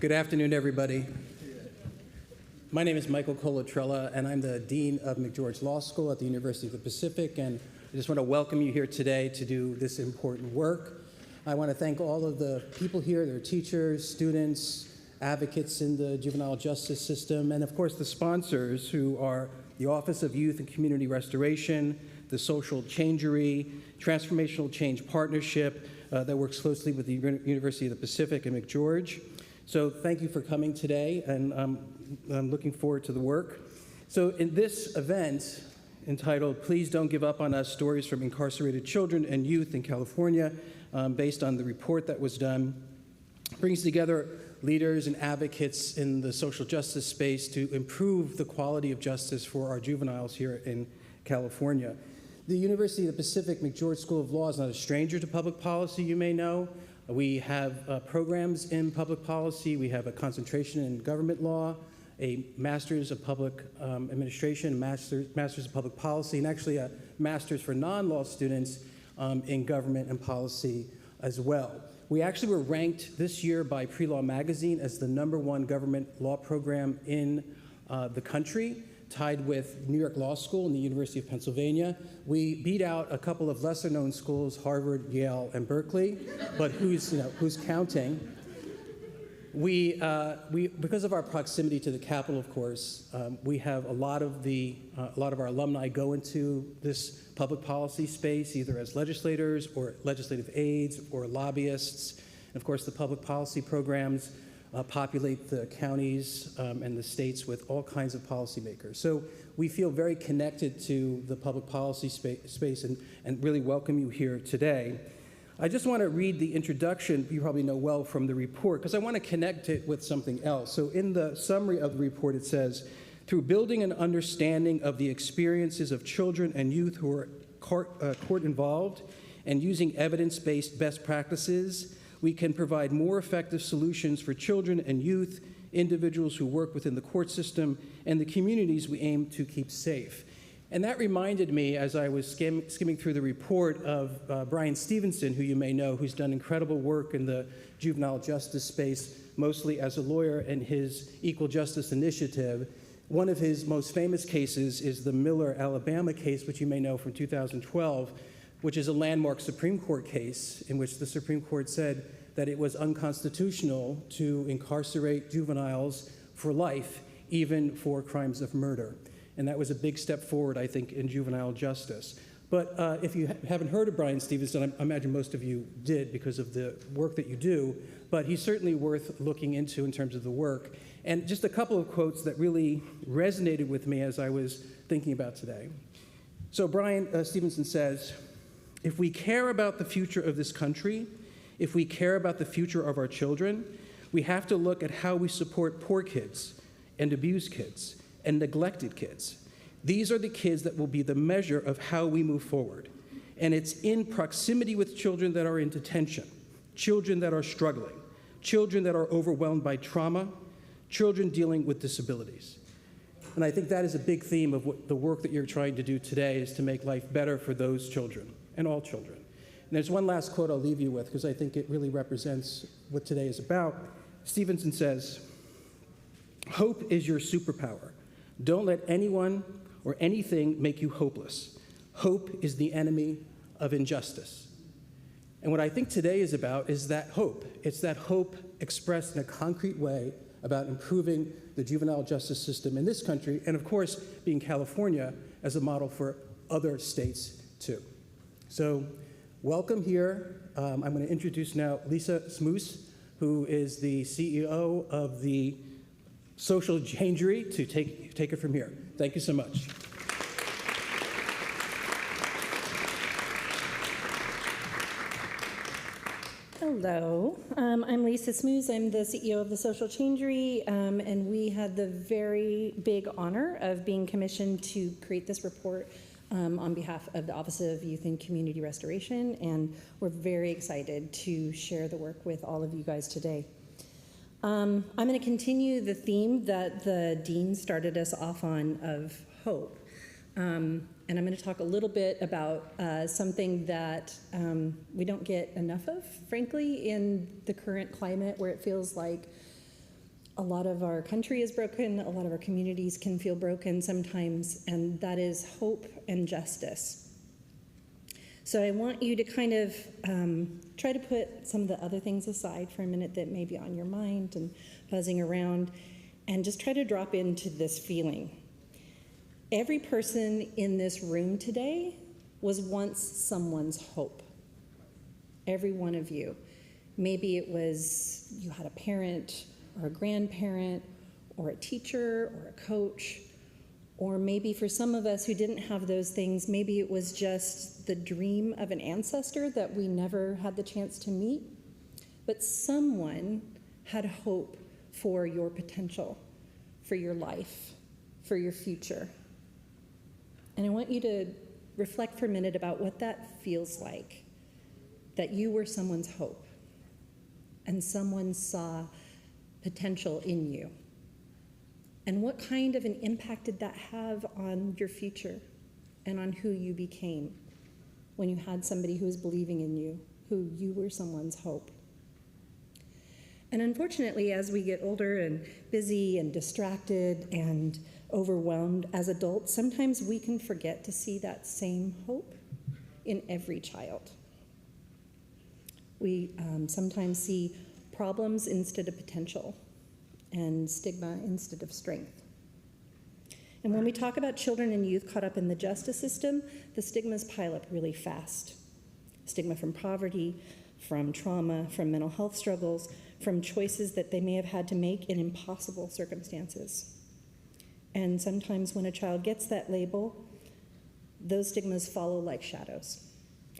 Good afternoon, everybody. My name is Michael Colatrella, and I'm the Dean of McGeorge Law School at the University of the Pacific, and I just want to welcome you here today to do this important work. I want to thank all of the people here, their teachers, students, advocates in the juvenile justice system, and of course the sponsors who are the Office of Youth and Community Restoration, the Social Changery, Transformational Change Partnership that works closely with the University of the Pacific and McGeorge. So thank you for coming today, and I'm looking forward to the work. So in this event, entitled Please Don't Give Up on Us, Stories from Incarcerated Children and Youth in California, based on the report that was done, brings together leaders and advocates in the social justice space to improve the quality of justice for our juveniles here in California. The University of the Pacific McGeorge School of Law is not a stranger to public policy, you may know. We have programs in public policy. We have a concentration in government law, a master's of public administration, master's of public policy, and actually a master's for non-law students in government and policy as well. We actually were ranked this year by Pre-Law Magazine as the #1 government law program in the country, tied with New York Law School and the University of Pennsylvania. We beat out a couple of lesser-known schools, Harvard, Yale, and Berkeley, but who's counting? We because of our proximity to the Capitol, of course, we have a lot of our alumni go into this public policy space, either as legislators or legislative aides or lobbyists. And of course, the public policy programs populate the counties and the states with all kinds of policymakers. So we feel very connected to the public policy space and really welcome you here today. I just want to read the introduction, you probably know well from the report, because I want to connect it with something else. So in the summary of the report, it says, through building an understanding of the experiences of children and youth who are court involved and using evidence-based best practices, we can provide more effective solutions for children and youth, individuals who work within the court system, and the communities we aim to keep safe. And that reminded me, as I was skimming through the report, of Brian Stevenson, who you may know, who's done incredible work in the juvenile justice space, mostly as a lawyer, and his Equal Justice Initiative. One of his most famous cases is the Miller, Alabama case, which you may know from 2012, which is a landmark Supreme Court case in which the Supreme Court said that it was unconstitutional to incarcerate juveniles for life, even for crimes of murder. And that was a big step forward, I think, in juvenile justice. But if you haven't heard of Brian Stevenson, I imagine most of you did because of the work that you do, but he's certainly worth looking into in terms of the work. And just a couple of quotes that really resonated with me as I was thinking about today. So Brian Stevenson says, if we care about the future of this country, if we care about the future of our children, we have to look at how we support poor kids and abused kids and neglected kids. These are the kids that will be the measure of how we move forward. And it's in proximity with children that are in detention, children that are struggling, children that are overwhelmed by trauma, children dealing with disabilities. And I think that is a big theme of what the work that you're trying to do today, is to make life better for those children and all children. And there's one last quote I'll leave you with, because I think it really represents what today is about. Stevenson says, hope is your superpower. Don't let anyone or anything make you hopeless. Hope is the enemy of injustice. And what I think today is about is that hope. It's that hope expressed in a concrete way about improving the juvenile justice system in this country, and of course, being California as a model for other states too. So welcome here. I'm going to introduce now Lisa Smoos, who is the CEO of the Social Changery, to take it from here. Thank you so much. Hello, I'm Lisa Smoos. I'm the CEO of the Social Changery, and we had the very big honor of being commissioned to create this report on behalf of the Office of Youth and Community Restoration, and we're very excited to share the work with all of you guys today. I'm going to continue the theme that the Dean started us off on of hope. And I'm going to talk a little bit about something that we don't get enough of, frankly, in the current climate, where it feels like A lot of our country is broken, a lot of our communities can feel broken sometimes, and that is hope and justice. So I want you to kind of try to put some of the other things aside for a minute that may be on your mind and buzzing around, and just try to drop into this feeling. Every person in this room today was once someone's hope. Every one of you. Maybe it was you had a parent or a grandparent or a teacher or a coach, or maybe for some of us who didn't have those things, maybe it was just the dream of an ancestor that we never had the chance to meet. But someone had hope for your potential, for your life, for your future. And I want you to reflect for a minute about what that feels like, that you were someone's hope and someone saw potential in you. And what kind of an impact did that have on your future and on who you became when you had somebody who was believing in you, who you were someone's hope? And unfortunately, as we get older and busy and distracted and overwhelmed as adults, sometimes we can forget to see that same hope in every child. We sometimes see problems instead of potential, and stigma instead of strength. And when we talk about children and youth caught up in the justice system, the stigmas pile up really fast. Stigma from poverty, from trauma, from mental health struggles, from choices that they may have had to make in impossible circumstances. And sometimes when a child gets that label, those stigmas follow like shadows.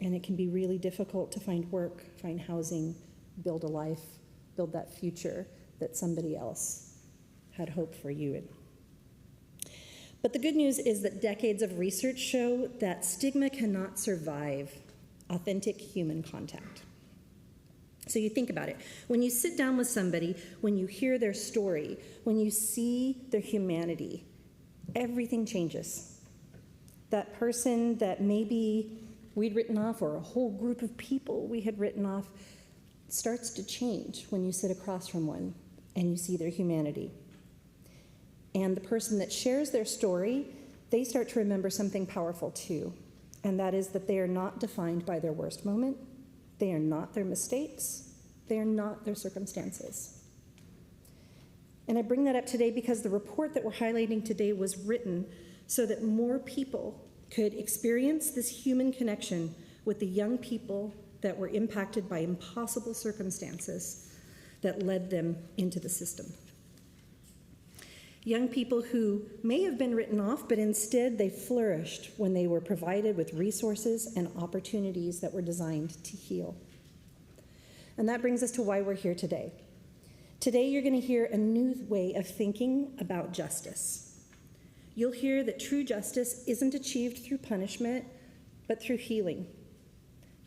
And it can be really difficult to find work, find housing, build a life, build that future that somebody else had hope for you in. But the good news is that decades of research show that stigma cannot survive authentic human contact. So you think about it. When you sit down with somebody, when you hear their story, when you see their humanity, everything changes. That person that maybe we'd written off, or a whole group of people we had written off, starts to change when you sit across from one and you see their humanity. And the person that shares their story, they start to remember something powerful too, and that is that they are not defined by their worst moment, they are not their mistakes, they are not their circumstances. And I bring that up today because the report that we're highlighting today was written so that more people could experience this human connection with the young people that were impacted by impossible circumstances that led them into the system. Young people who may have been written off, but instead they flourished when they were provided with resources and opportunities that were designed to heal. And that brings us to why we're here today. Today you're going to hear a new way of thinking about justice. You'll hear that true justice isn't achieved through punishment, but through healing.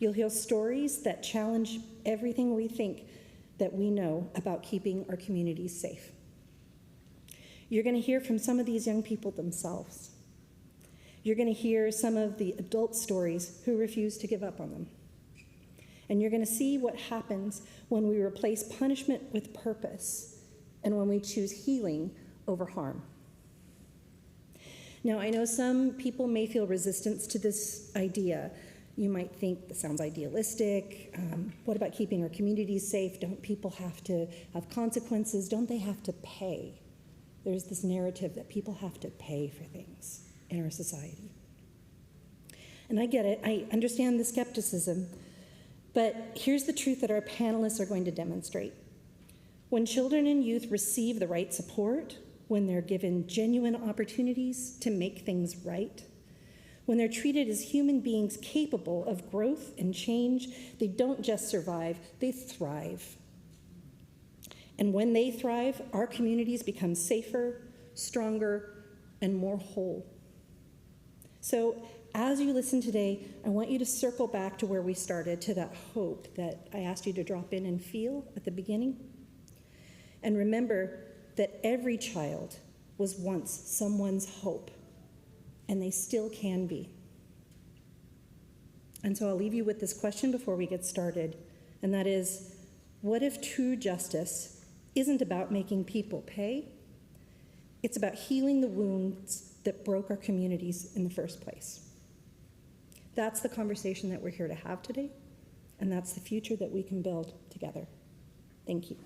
You'll hear stories that challenge everything we think that we know about keeping our communities safe. You're going to hear from some of these young people themselves. You're going to hear some of the adult stories who refuse to give up on them. And you're going to see what happens when we replace punishment with purpose and when we choose healing over harm. Now, I know some people may feel resistance to this idea. You might think this sounds idealistic. What about keeping our communities safe? Don't people have to have consequences? Don't they have to pay? There's this narrative that people have to pay for things in our society. And I get it. I understand the skepticism. But here's the truth that our panelists are going to demonstrate. When children and youth receive the right support, when they're given genuine opportunities to make things right, when they're treated as human beings capable of growth and change, they don't just survive, they thrive. And when they thrive, our communities become safer, stronger, and more whole. So as you listen today, I want you to circle back to where we started, to that hope that I asked you to drop in and feel at the beginning. And remember that every child was once someone's hope, and they still can be. And so I'll leave you with this question before we get started, and that is, what if true justice isn't about making people pay. It's about healing the wounds that broke our communities in the first place. That's the conversation that we're here to have today, and that's the future that we can build together. Thank you.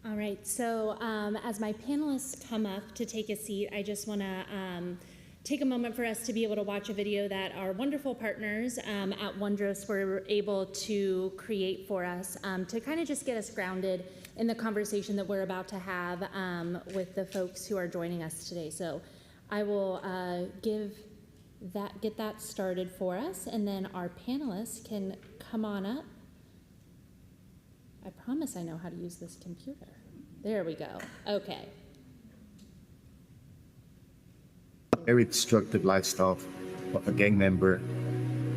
All right, so as my panelists come up to take a seat, I just want to take a moment for us to be able to watch a video that our wonderful partners at Wondrous were able to create for us to kind of just get us grounded in the conversation that we're about to have with the folks who are joining us today. So I will get that started for us, and then our panelists can come on up. I promise I know how to use this computer. There we go. Okay. Very destructive lifestyle of a gang member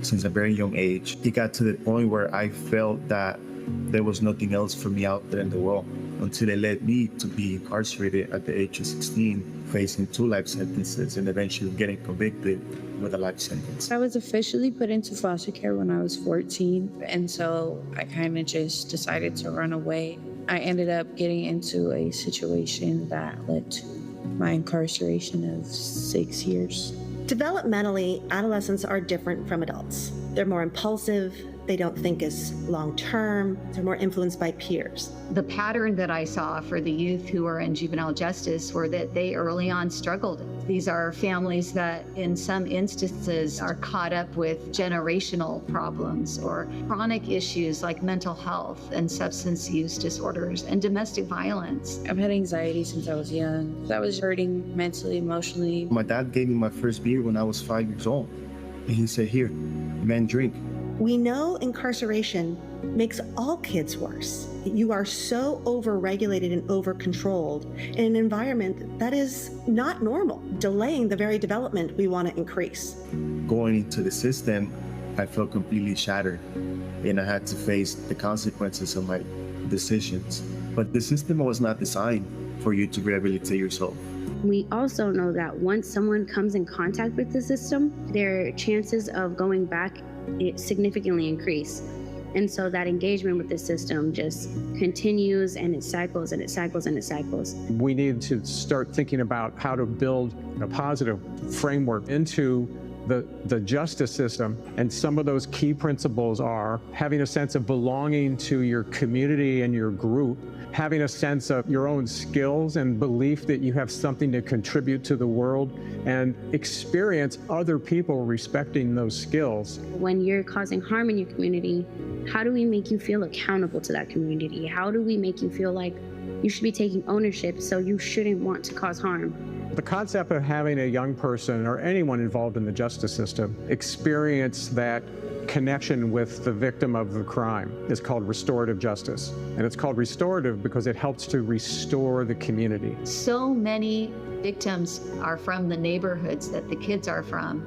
since a very young age. It got to the point where I felt that there was nothing else for me out there in the world until it led me to be incarcerated at the age of 16, facing 2 life sentences and eventually getting convicted with a life sentence. I was officially put into foster care when I was 14, and so I kind of just decided to run away. I ended up getting into a situation that led to my incarceration of 6 years. Developmentally, adolescents are different from adults. They're more impulsive, they don't think as long-term, they're more influenced by peers. The pattern that I saw for the youth who are in juvenile justice were that they early on struggled. These are families that in some instances are caught up with generational problems or chronic issues like mental health and substance use disorders and domestic violence. I've had anxiety since I was young. I was hurting mentally, emotionally. My dad gave me my first beer when I was 5 years old. And he said, "Here, man, drink." We know incarceration makes all kids worse. You are so over-regulated and over-controlled in an environment that is not normal, delaying the very development we want to increase. Going into the system, I felt completely shattered, and I had to face the consequences of my decisions. But the system was not designed for you to rehabilitate yourself. We also know that once someone comes in contact with the system, their chances of going back significantly increase. And so that engagement with the system just continues, and it cycles and it cycles and it cycles. We need to start thinking about how to build a positive framework into the justice system. And some of those key principles are having a sense of belonging to your community and your group, having a sense of your own skills and belief that you have something to contribute to the world, and experience other people respecting those skills. When you're causing harm in your community, how do we make you feel accountable to that community? How do we make you feel like you should be taking ownership so you shouldn't want to cause harm? The concept of having a young person or anyone involved in the justice system experience that connection with the victim of the crime is called restorative justice. And it's called restorative because it helps to restore the community. So many victims are from the neighborhoods that the kids are from.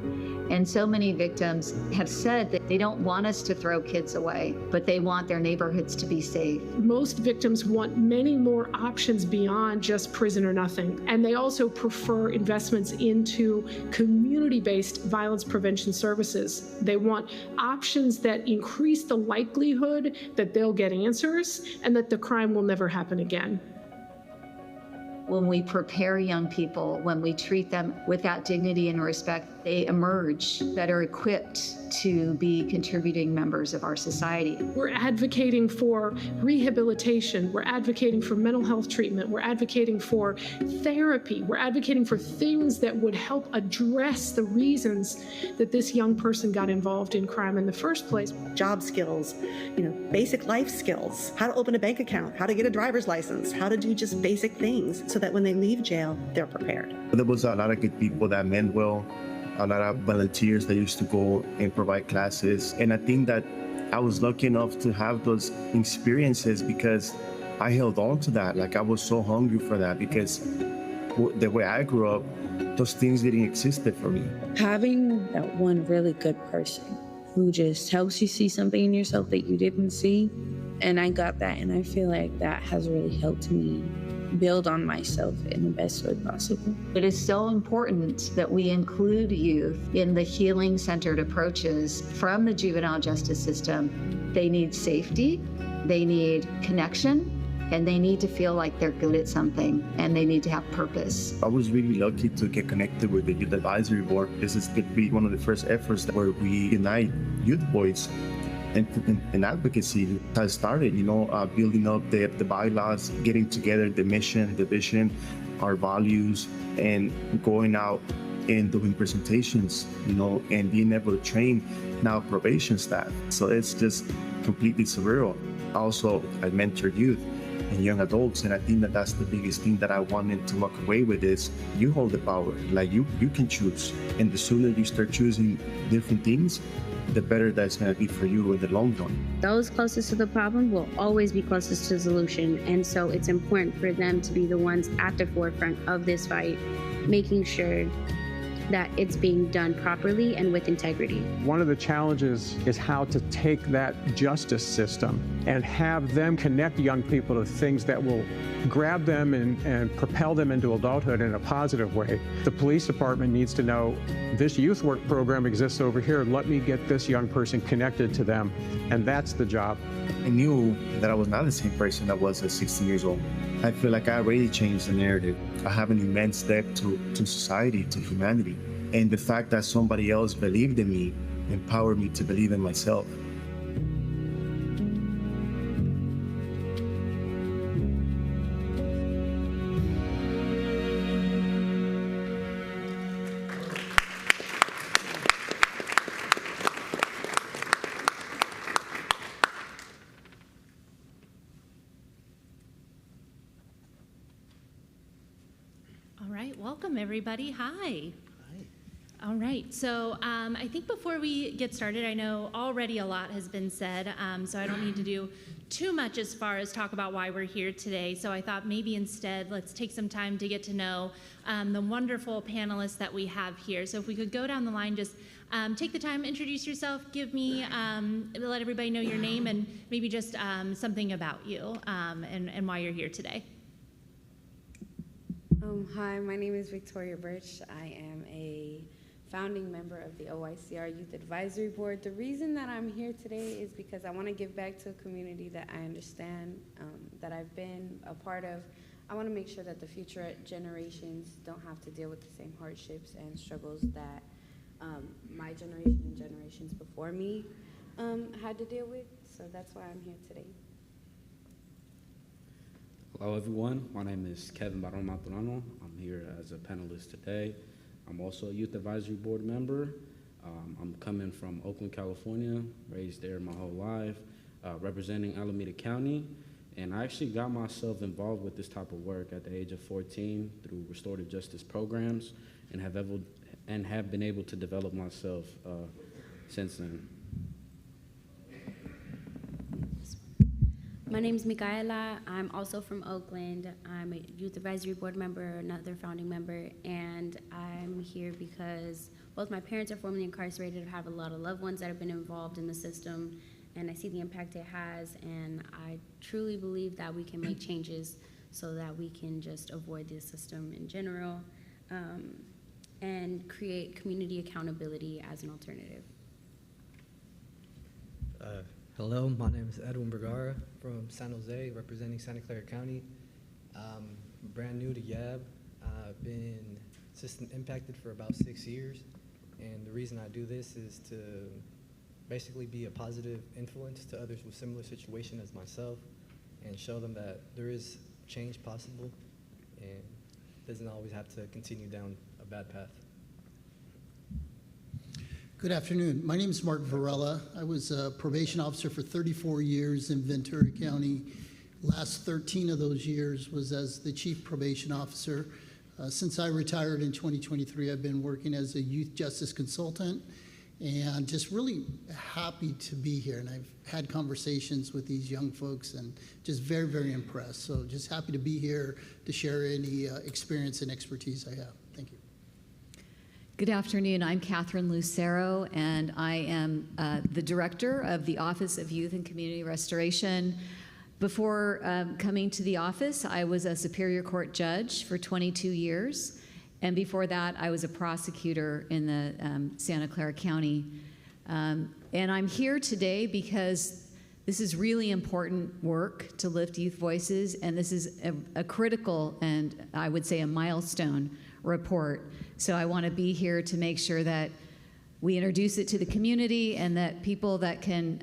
And so many victims have said that they don't want us to throw kids away, but they want their neighborhoods to be safe. Most victims want many more options beyond just prison or nothing. And they also prefer investments into community-based violence prevention services. They want options that increase the likelihood that they'll get answers and that the crime will never happen again. When we prepare young people, when we treat them with that dignity and respect, they emerge better equipped to be contributing members of our society. We're advocating for rehabilitation. We're advocating for mental health treatment. We're advocating for therapy. We're advocating for things that would help address the reasons that this young person got involved in crime in the first place. Job skills, basic life skills, how to open a bank account, how to get a driver's license, how to do just basic things so that when they leave jail, they're prepared. There was a lot of good people that meant well, a lot of volunteers that used to go and provide classes. And I think that I was lucky enough to have those experiences because I held on to that. Like I was so hungry for that because the way I grew up, those things didn't exist for me. Having that one really good person who just helps you see something in yourself that you didn't see. And I got that, and I feel like that has really helped me build on myself in the best way possible. It is so important that we include youth in the healing-centered approaches from the juvenile justice system. They need safety, they need connection, and they need to feel like they're good at something, and they need to have purpose. I was really lucky to get connected with the Youth Advisory Board. This is going to be one of the first efforts where we unite youth voice and advocacy has started, building up the bylaws, getting together the mission, the vision, our values, and going out and doing presentations, and being able to train now probation staff. So it's just completely surreal. Also, I mentor youth and young adults, and I think that that's the biggest thing that I wanted to walk away with is you hold the power. Like you can choose, and the sooner you start choosing different things, the better that's going to be for you in the long run. Those closest to the problem will always be closest to the solution. And so it's important for them to be the ones at the forefront of this fight, making sure that it's being done properly and with integrity. One of the challenges is how to take that justice system and have them connect young people to things that will grab them and propel them into adulthood in a positive way. The police department needs to know this youth work program exists over here. Let me get this young person connected to them. And that's the job. I knew that I was not the same person I was at 16 years old. I feel like I already changed the narrative. I have an immense debt to society, to humanity. And the fact that somebody else believed in me empowered me to believe in myself. All right, welcome everybody. Hi. All right, so I think before we get started, I know already a lot has been said, so I don't need to do too much as far as talk about why we're here today. So I thought maybe instead let's take some time to get to know the wonderful panelists that we have here. So if we could go down the line, just take the time, introduce yourself, give me, let everybody know your name and maybe just something about you and why you're here today. Hi, my name is Victoria Birch. I am a founding member of the OYCR Youth Advisory Board. The reason that I'm here today is because I want to give back to a community that I understand, that I've been a part of. I want to make sure that the future generations don't have to deal with the same hardships and struggles that my generation and generations before me had to deal with. So that's why I'm here today. Hello everyone, my name is Kevin Barón Maturano. I'm here as a panelist today. I'm also a Youth Advisory Board member. I'm coming from Oakland, California, raised there my whole life, representing Alameda County. And I actually got myself involved with this type of work at the age of 14 through restorative justice programs and have been able to develop myself since then. My name is Micaela. I'm also from Oakland. I'm a Youth Advisory Board member, another founding member, and I'm here because both my parents are formerly incarcerated. I have a lot of loved ones that have been involved in the system, and I see the impact it has, and I truly believe that we can make changes so that we can just avoid this system in general and create community accountability as an alternative. Hello, my name is Edwin Bergara from San Jose, representing Santa Clara County. Brand new to YAB. I've been system impacted for about 6 years, and the reason I do this is to basically be a positive influence to others with similar situation as myself and show them that there is change possible and doesn't always have to continue down a bad path. Good afternoon. My name is Mark Varela. I was a probation officer for 34 years in Ventura County. Last 13 of those years was as the chief probation officer. Since I retired in 2023, I've been working as a youth justice consultant and just really happy to be here. And I've had conversations with these young folks and just very, very impressed. So just happy to be here to share any experience and expertise I have. Thank you. Good afternoon. I'm Catherine Lucero, and I am the director of the Office of Youth and Community Restoration. Before coming to the office, I was a Superior Court judge for 22 years. And before that, I was a prosecutor in the Santa Clara County. And I'm here today because this is really important work to lift youth voices, and this is a critical and I would say a milestone report. So I want to be here to make sure that we introduce it to the community and that people that can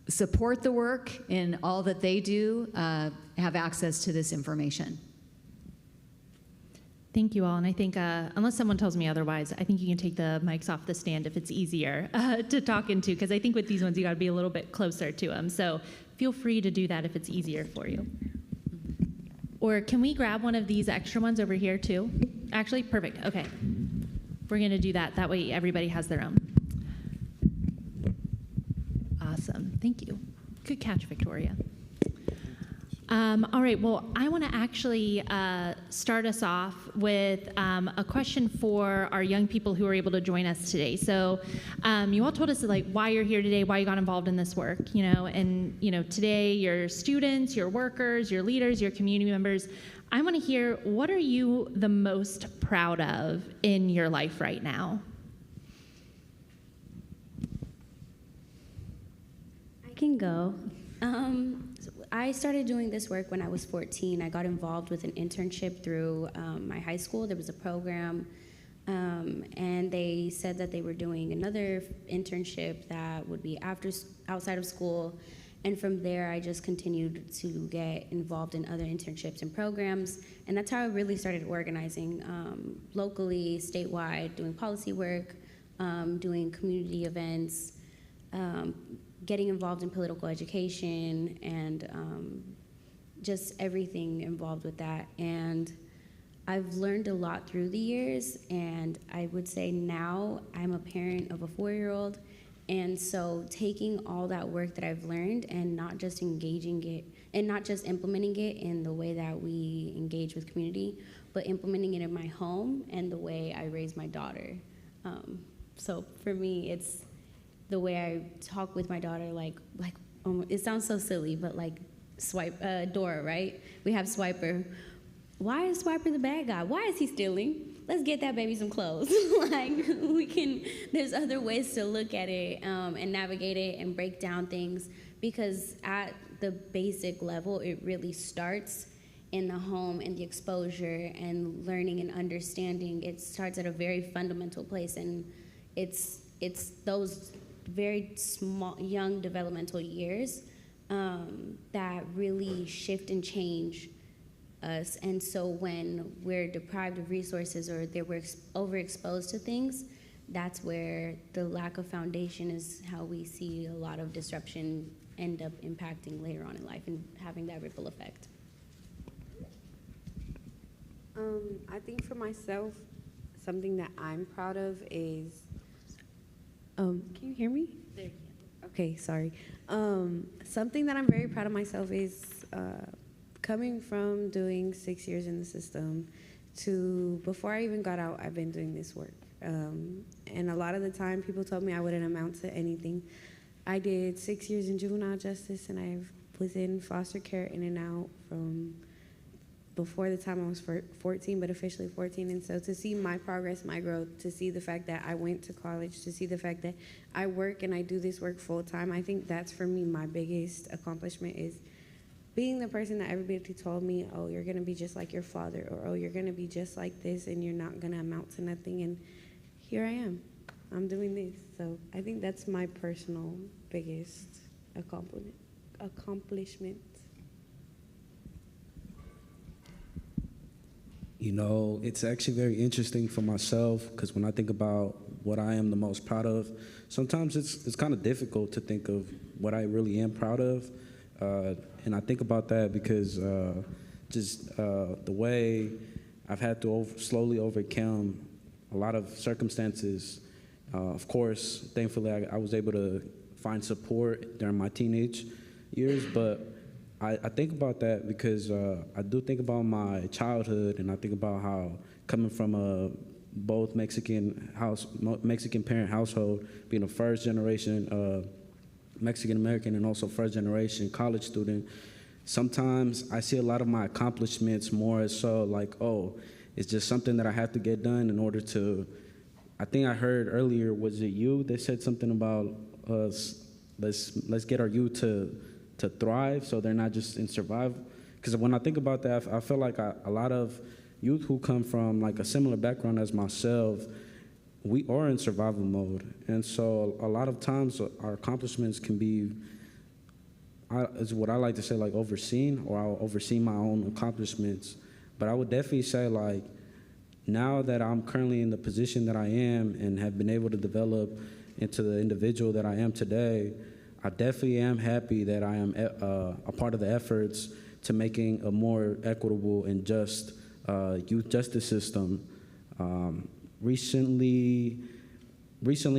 support the work in all that they do have access to this information. Thank you all, and I think unless someone tells me otherwise, I think you can take the mics off the stand if it's easier to talk into, because I think with these ones you got to be a little bit closer to them. So feel free to do that if it's easier for you. Or can we grab one of these extra ones over here too? Actually, perfect. Okay, we're going to do that. That way everybody has their own. Awesome. Thank you. Good catch, Victoria. All right, well, I want to actually start us off with a question for our young people who are able to join us today. So you all told us like why you're here today, why you got involved in this work, and today your students, your workers, your leaders, your community members. I want to hear, what are you the most proud of in your life right now? I can go. I started doing this work when I was 14. I got involved with an internship through my high school. There was a program, and they said that they were doing another internship that would be outside of school. And from there, I just continued to get involved in other internships and programs. And that's how I really started organizing locally, statewide, doing policy work, doing community events, getting involved in political education, and just everything involved with that. And I've learned a lot through the years, and I would say now I'm a parent of a 4-year-old, and so taking all that work that I've learned and not just engaging it, and not just implementing it in the way that we engage with community, but implementing it in my home and the way I raise my daughter. So for me, it's the way I talk with my daughter, like it sounds so silly, but like Dora, right? We have Swiper. Why is Swiper the bad guy? Why is he stealing? Let's get that baby some clothes. There's other ways to look at it and navigate it and break down things, because at the basic level, it really starts in the home and the exposure and learning and understanding. It starts at a very fundamental place, and it's those very small, young developmental years that really shift and change us. And so when we're deprived of resources or we're overexposed to things, that's where the lack of foundation is how we see a lot of disruption end up impacting later on in life and having that ripple effect. I think for myself, something that I'm proud of is, can you hear me? There you go. Okay, sorry. Something that I'm very proud of myself is coming from doing 6 years in the system to before I even got out, I've been doing this work. And a lot of the time, people told me I wouldn't amount to anything. I did 6 years in juvenile justice, and I was in foster care in and out from before the time I was 14, but officially 14. And so to see my progress, my growth, to see the fact that I went to college, to see the fact that I work and I do this work full time, I think that's for me my biggest accomplishment, is being the person that everybody told me, oh, you're going to be just like your father, or oh, you're going to be just like this and you're not going to amount to nothing. And here I am. I'm doing this. So I think that's my personal biggest accomplishment. It's actually very interesting for myself, because when I think about what I am the most proud of, sometimes it's kind of difficult to think of what I really am proud of. And I think about that because the way I've had to slowly overcome a lot of circumstances. Of course, thankfully, I was able to find support during my teenage years, but I think about that because I do think about my childhood, and I think about how coming from a both Mexican parent household, being a first generation Mexican American and also first generation college student, sometimes I see a lot of my accomplishments more as so like, oh, it's just something that I have to get done in order to, I think I heard earlier, was it you that said something about us, let's get our youth to thrive so they're not just in survival? Because when I think about that, I feel like a lot of youth who come from like a similar background as myself, we are in survival mode. And so a lot of times our accomplishments can be, is what I like to say, like overseen, or I'll oversee my own accomplishments. But I would definitely say, like, now that I'm currently in the position that I am and have been able to develop into the individual that I am today, I definitely am happy that I am a part of the efforts to making a more equitable and just youth justice system. Recently,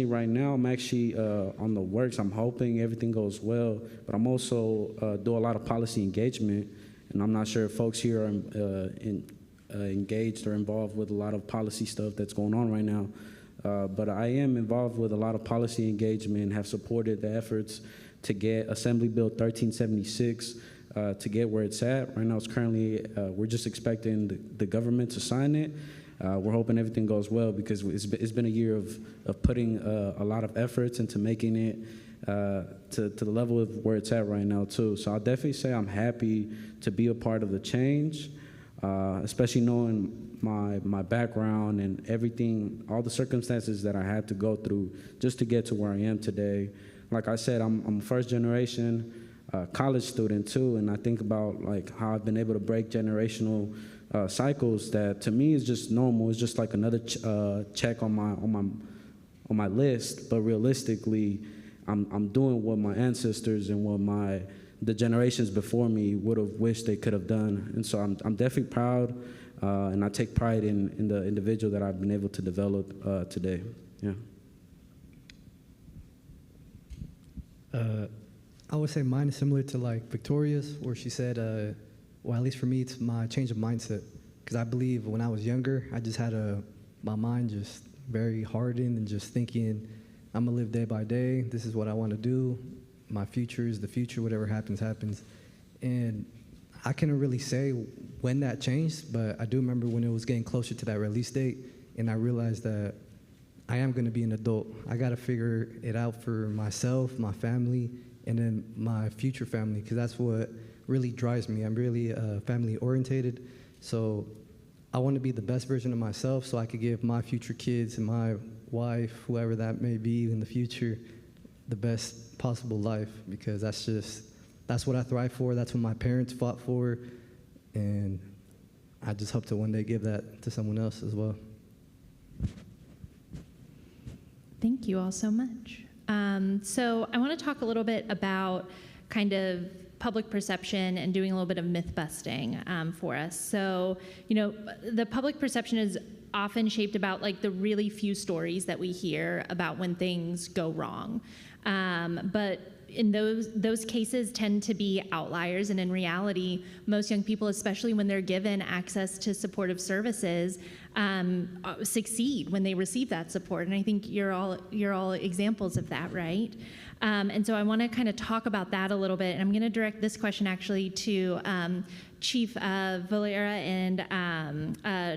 right now, I'm actually on the works. I'm hoping everything goes well, but I'm also do a lot of policy engagement, and I'm not sure if folks here are engaged or involved with a lot of policy stuff that's going on right now. But I am involved with a lot of policy engagement and have supported the efforts to get Assembly Bill 1376 to get where it's at. Right now, it's currently, we're just expecting the government to sign it. We're hoping everything goes well because it's been a year of putting a lot of efforts into making it to the level of where it's at right now too. So I'll definitely say I'm happy to be a part of the change, especially knowing my background and everything, all the circumstances that I had to go through just to get to where I am today. Like I said, I'm a first generation college student too, and I think about like how I've been able to break generational cycles that to me is just normal. It's just like another check on my list, but realistically, I'm doing what my ancestors and what the generations before me would have wished they could have done. And so I'm definitely proud, and I take pride in the individual that I've been able to develop today. Yeah. I would say mine is similar to like Victoria's, where she said, well, at least for me, it's my change of mindset. Because I believe when I was younger, I just had my mind just very hardened and just thinking, I'm gonna live day by day. This is what I want to do. My future is the future. Whatever happens, happens. And I couldn't really say when that changed, but I do remember when it was getting closer to that release date, and I realized that I am going to be an adult. I got to figure it out for myself, my family, and then my future family, because that's what really drives me. I'm really family orientated, so I want to be the best version of myself so I could give my future kids and my wife, whoever that may be in the future, the best possible life, because that's what I thrive for. That's what my parents fought for, and I just hope to one day give that to someone else as well. Thank you all so much. So I want to talk a little bit about kind of public perception and doing a little bit of myth busting for us. So, the public perception is often shaped about like the really few stories that we hear about when things go wrong. But in those cases tend to be outliers, and in reality, most young people, especially when they're given access to supportive services, succeed when they receive that support. And I think you're all examples of that, right? And so I want to kind of talk about that a little bit. And I'm going to direct this question actually to Chief Valera and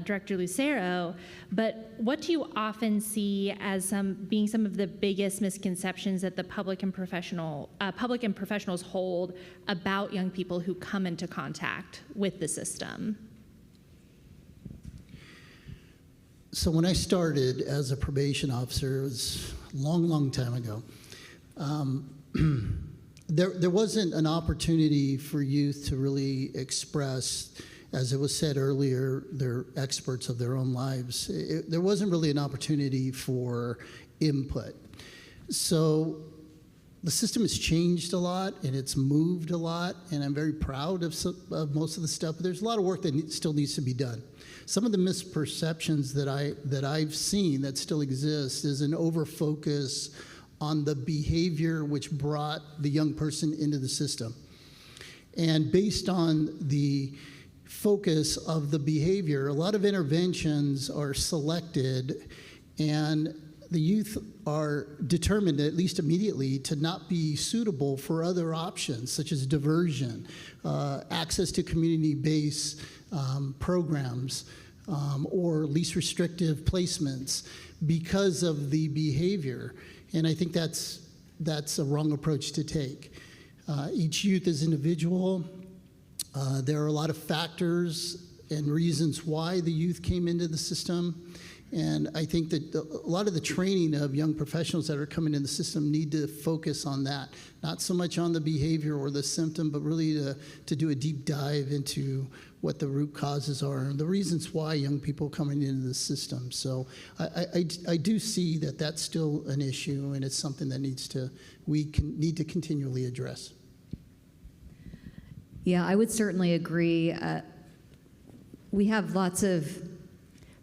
Director Lucero. But what do you often see as being some of the biggest misconceptions that the public and professionals hold about young people who come into contact with the system? So when I started as a probation officer, it was a long, long time ago, there wasn't an opportunity for youth to really express, as it was said earlier, they're experts of their own lives. There wasn't really an opportunity for input. So the system has changed a lot and it's moved a lot, and I'm very proud of most of the stuff, but there's a lot of work that still needs to be done. Some of the misperceptions that I've seen that still exist is an over-focus on the behavior which brought the young person into the system. And based on the focus of the behavior, a lot of interventions are selected, and the youth are determined, at least immediately, to not be suitable for other options such as diversion, access to community-based programs, or least restrictive placements because of the behavior. And I think that's a wrong approach to take. Each youth is individual. There are a lot of factors and reasons why the youth came into the system. And I think that a lot of the training of young professionals that are coming in the system need to focus on that, not so much on the behavior or the symptom, but really to do a deep dive into what the root causes are and the reasons why young people coming into the system. So I do see that that's still an issue, and it's something that we need to continually address. Yeah, I would certainly agree. We have lots of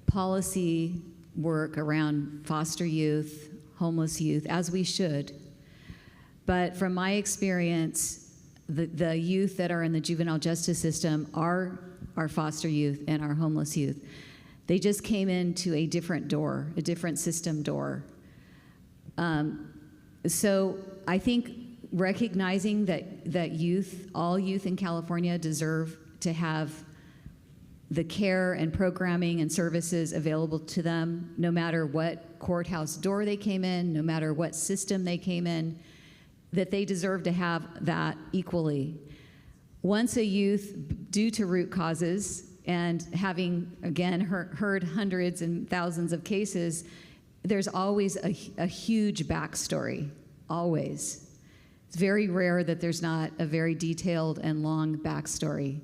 policy work around foster youth, homeless youth, as we should. But from my experience, the youth that are in the juvenile justice system are our foster youth and our homeless youth. They just came into a different door, a different system door. So I think recognizing that youth, all youth in California deserve to have the care and programming and services available to them, no matter what courthouse door they came in, no matter what system they came in, that they deserve to have that equally. Once a youth, due to root causes, and having, again, heard hundreds and thousands of cases, there's always a huge backstory, always. It's very rare that there's not a very detailed and long backstory.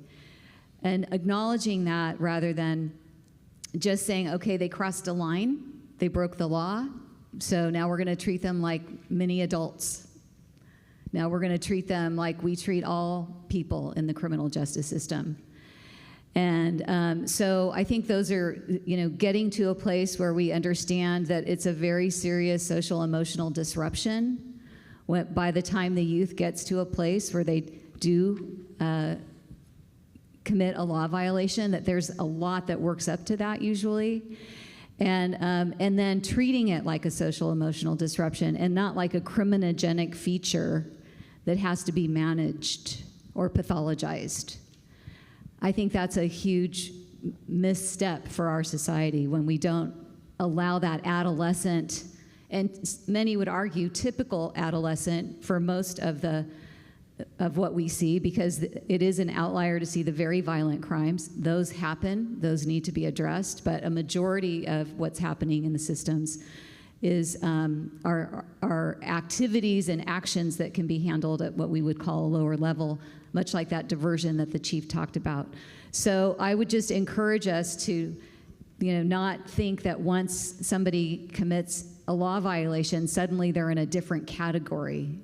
And acknowledging that rather than just saying, okay, they crossed a line, they broke the law, so now we're going to treat them like mini adults. Now we're going to treat them like we treat all people in the criminal justice system. And so I think those are, getting to a place where we understand that it's a very serious social emotional disruption by the time the youth gets to a place where they do commit a law violation, that there's a lot that works up to that usually. And then treating it like a social emotional disruption and not like a criminogenic feature that has to be managed or pathologized. I think that's a huge misstep for our society when we don't allow that adolescent, and many would argue typical adolescent for most of what we see, because it is an outlier to see the very violent crimes. Those happen, those need to be addressed, but a majority of what's happening in the systems is our activities and actions that can be handled at what we would call a lower level, much like that diversion that the chief talked about. So I would just encourage us to, not think that once somebody commits a law violation, suddenly they're in a different category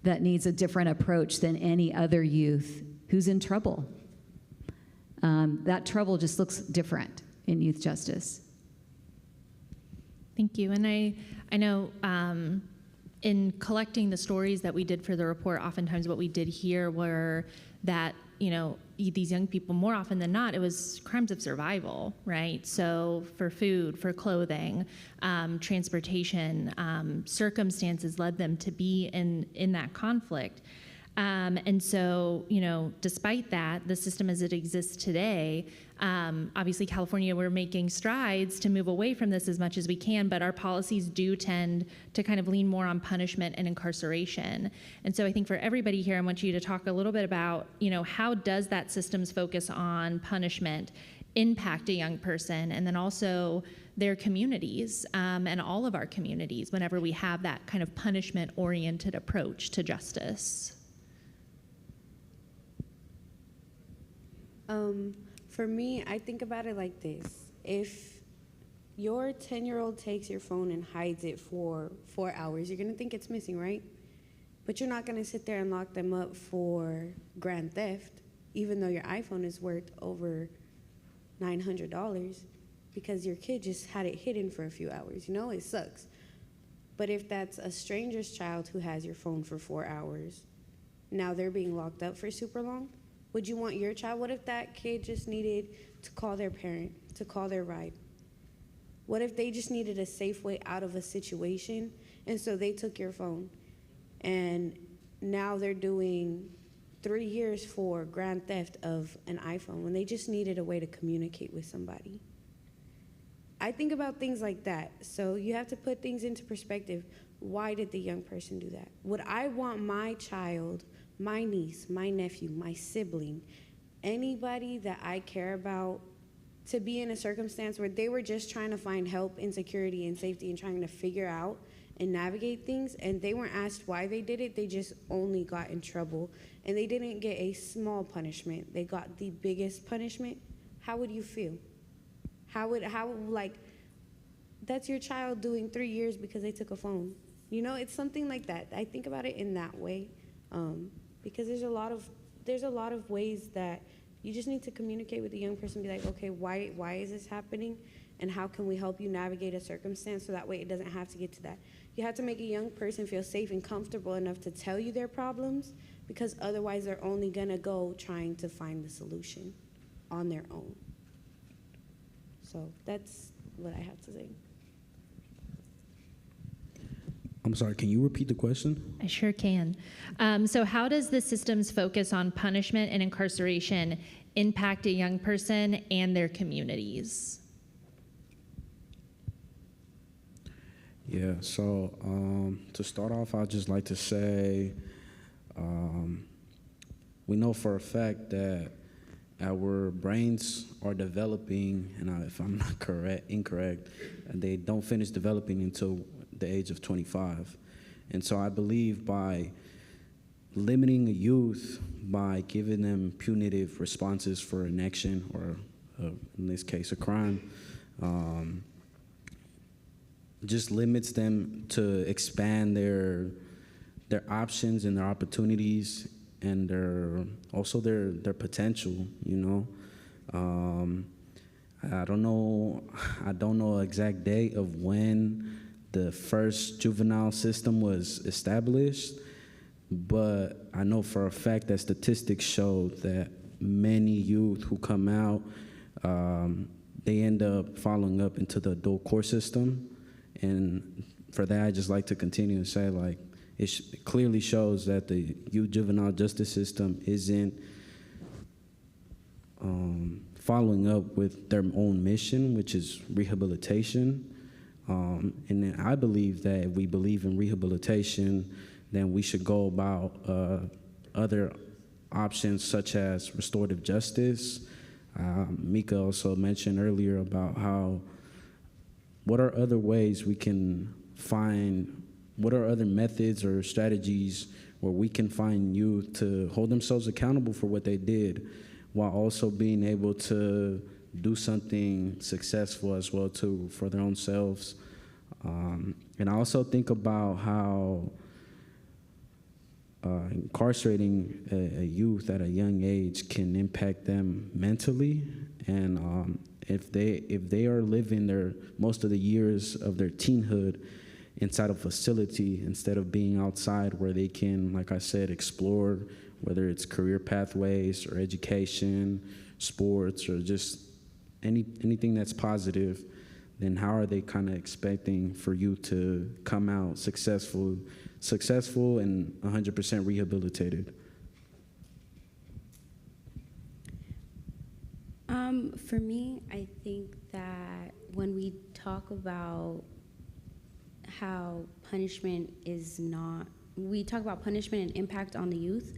that needs a different approach than any other youth who's in trouble. That trouble just looks different in youth justice. Thank you. And I know in collecting the stories that we did for the report, oftentimes what we did hear were that, these young people, more often than not, it was crimes of survival, right? So for food, for clothing, transportation, circumstances led them to be in that conflict. And so, despite that, the system as it exists today, obviously California, we're making strides to move away from this as much as we can, but our policies do tend to kind of lean more on punishment and incarceration. And so I think for everybody here, I want you to talk a little bit about, how does that system's focus on punishment impact a young person, and then also their communities, and all of our communities whenever we have that kind of punishment-oriented approach to justice. For me, I think about it like this. If your 10-year-old takes your phone and hides it for 4 hours, you're going to think it's missing, right? But you're not going to sit there and lock them up for grand theft, even though your iPhone is worth over $900, because your kid just had it hidden for a few hours. It sucks. But if that's a stranger's child who has your phone for 4 hours, now they're being locked up for super long. Would you want your child? What if that kid just needed to call their parent, to call their ride? What if they just needed a safe way out of a situation, and so they took your phone, and now they're doing 3 years for grand theft of an iPhone when they just needed a way to communicate with somebody? I think about things like that. So you have to put things into perspective. Why did the young person do that? Would I want my child, my niece, my nephew, my sibling, anybody that I care about to be in a circumstance where they were just trying to find help and security and safety and trying to figure out and navigate things, and they weren't asked why they did it? They just only got in trouble, and they didn't get a small punishment. They got the biggest punishment. How would you feel? That's your child doing 3 years because they took a phone. You know, it's something like that. I think about it in that way, because there's a lot of ways that you just need to communicate with the young person, be like, okay, why is this happening, and how can we help you navigate a circumstance so that way it doesn't have to get to that. You have to make a young person feel safe and comfortable enough to tell you their problems, because otherwise they're only gonna go trying to find the solution on their own. So that's what I have to say. I'm sorry, can you repeat the question? I sure can. So how does the system's focus on punishment and incarceration impact a young person and their communities? Yeah, so to start off, I'd just like to say we know for a fact that our brains are developing, and if I'm not incorrect, they don't finish developing until the age of 25. And so I believe by limiting a youth, by giving them punitive responses for an action, or in this case, a crime, just limits them to expand their options and their opportunities and their potential, you know. I don't know exact date of when the first juvenile system was established, but I know for a fact that statistics show that many youth who come out, they end up following up into the adult court system. And for that, I just like to continue to say, like, it clearly shows that the youth juvenile justice system isn't following up with their own mission, which is rehabilitation. And then I believe that if we believe in rehabilitation, then we should go about other options such as restorative justice. Mika also mentioned earlier about what are other ways we can find, what are other methods or strategies where we can find youth to hold themselves accountable for what they did, while also being able to do something successful as well too for their own selves. And I also think about how incarcerating a youth at a young age can impact them mentally, and if they are living most of the years of their teenhood inside a facility instead of being outside where they can, like I said, explore, whether it's career pathways or education, sports, or just anything that's positive, then how are they kind of expecting for you to come out successful and 100% rehabilitated? For me, I think that when we talk about how punishment we talk about punishment and impact on the youth,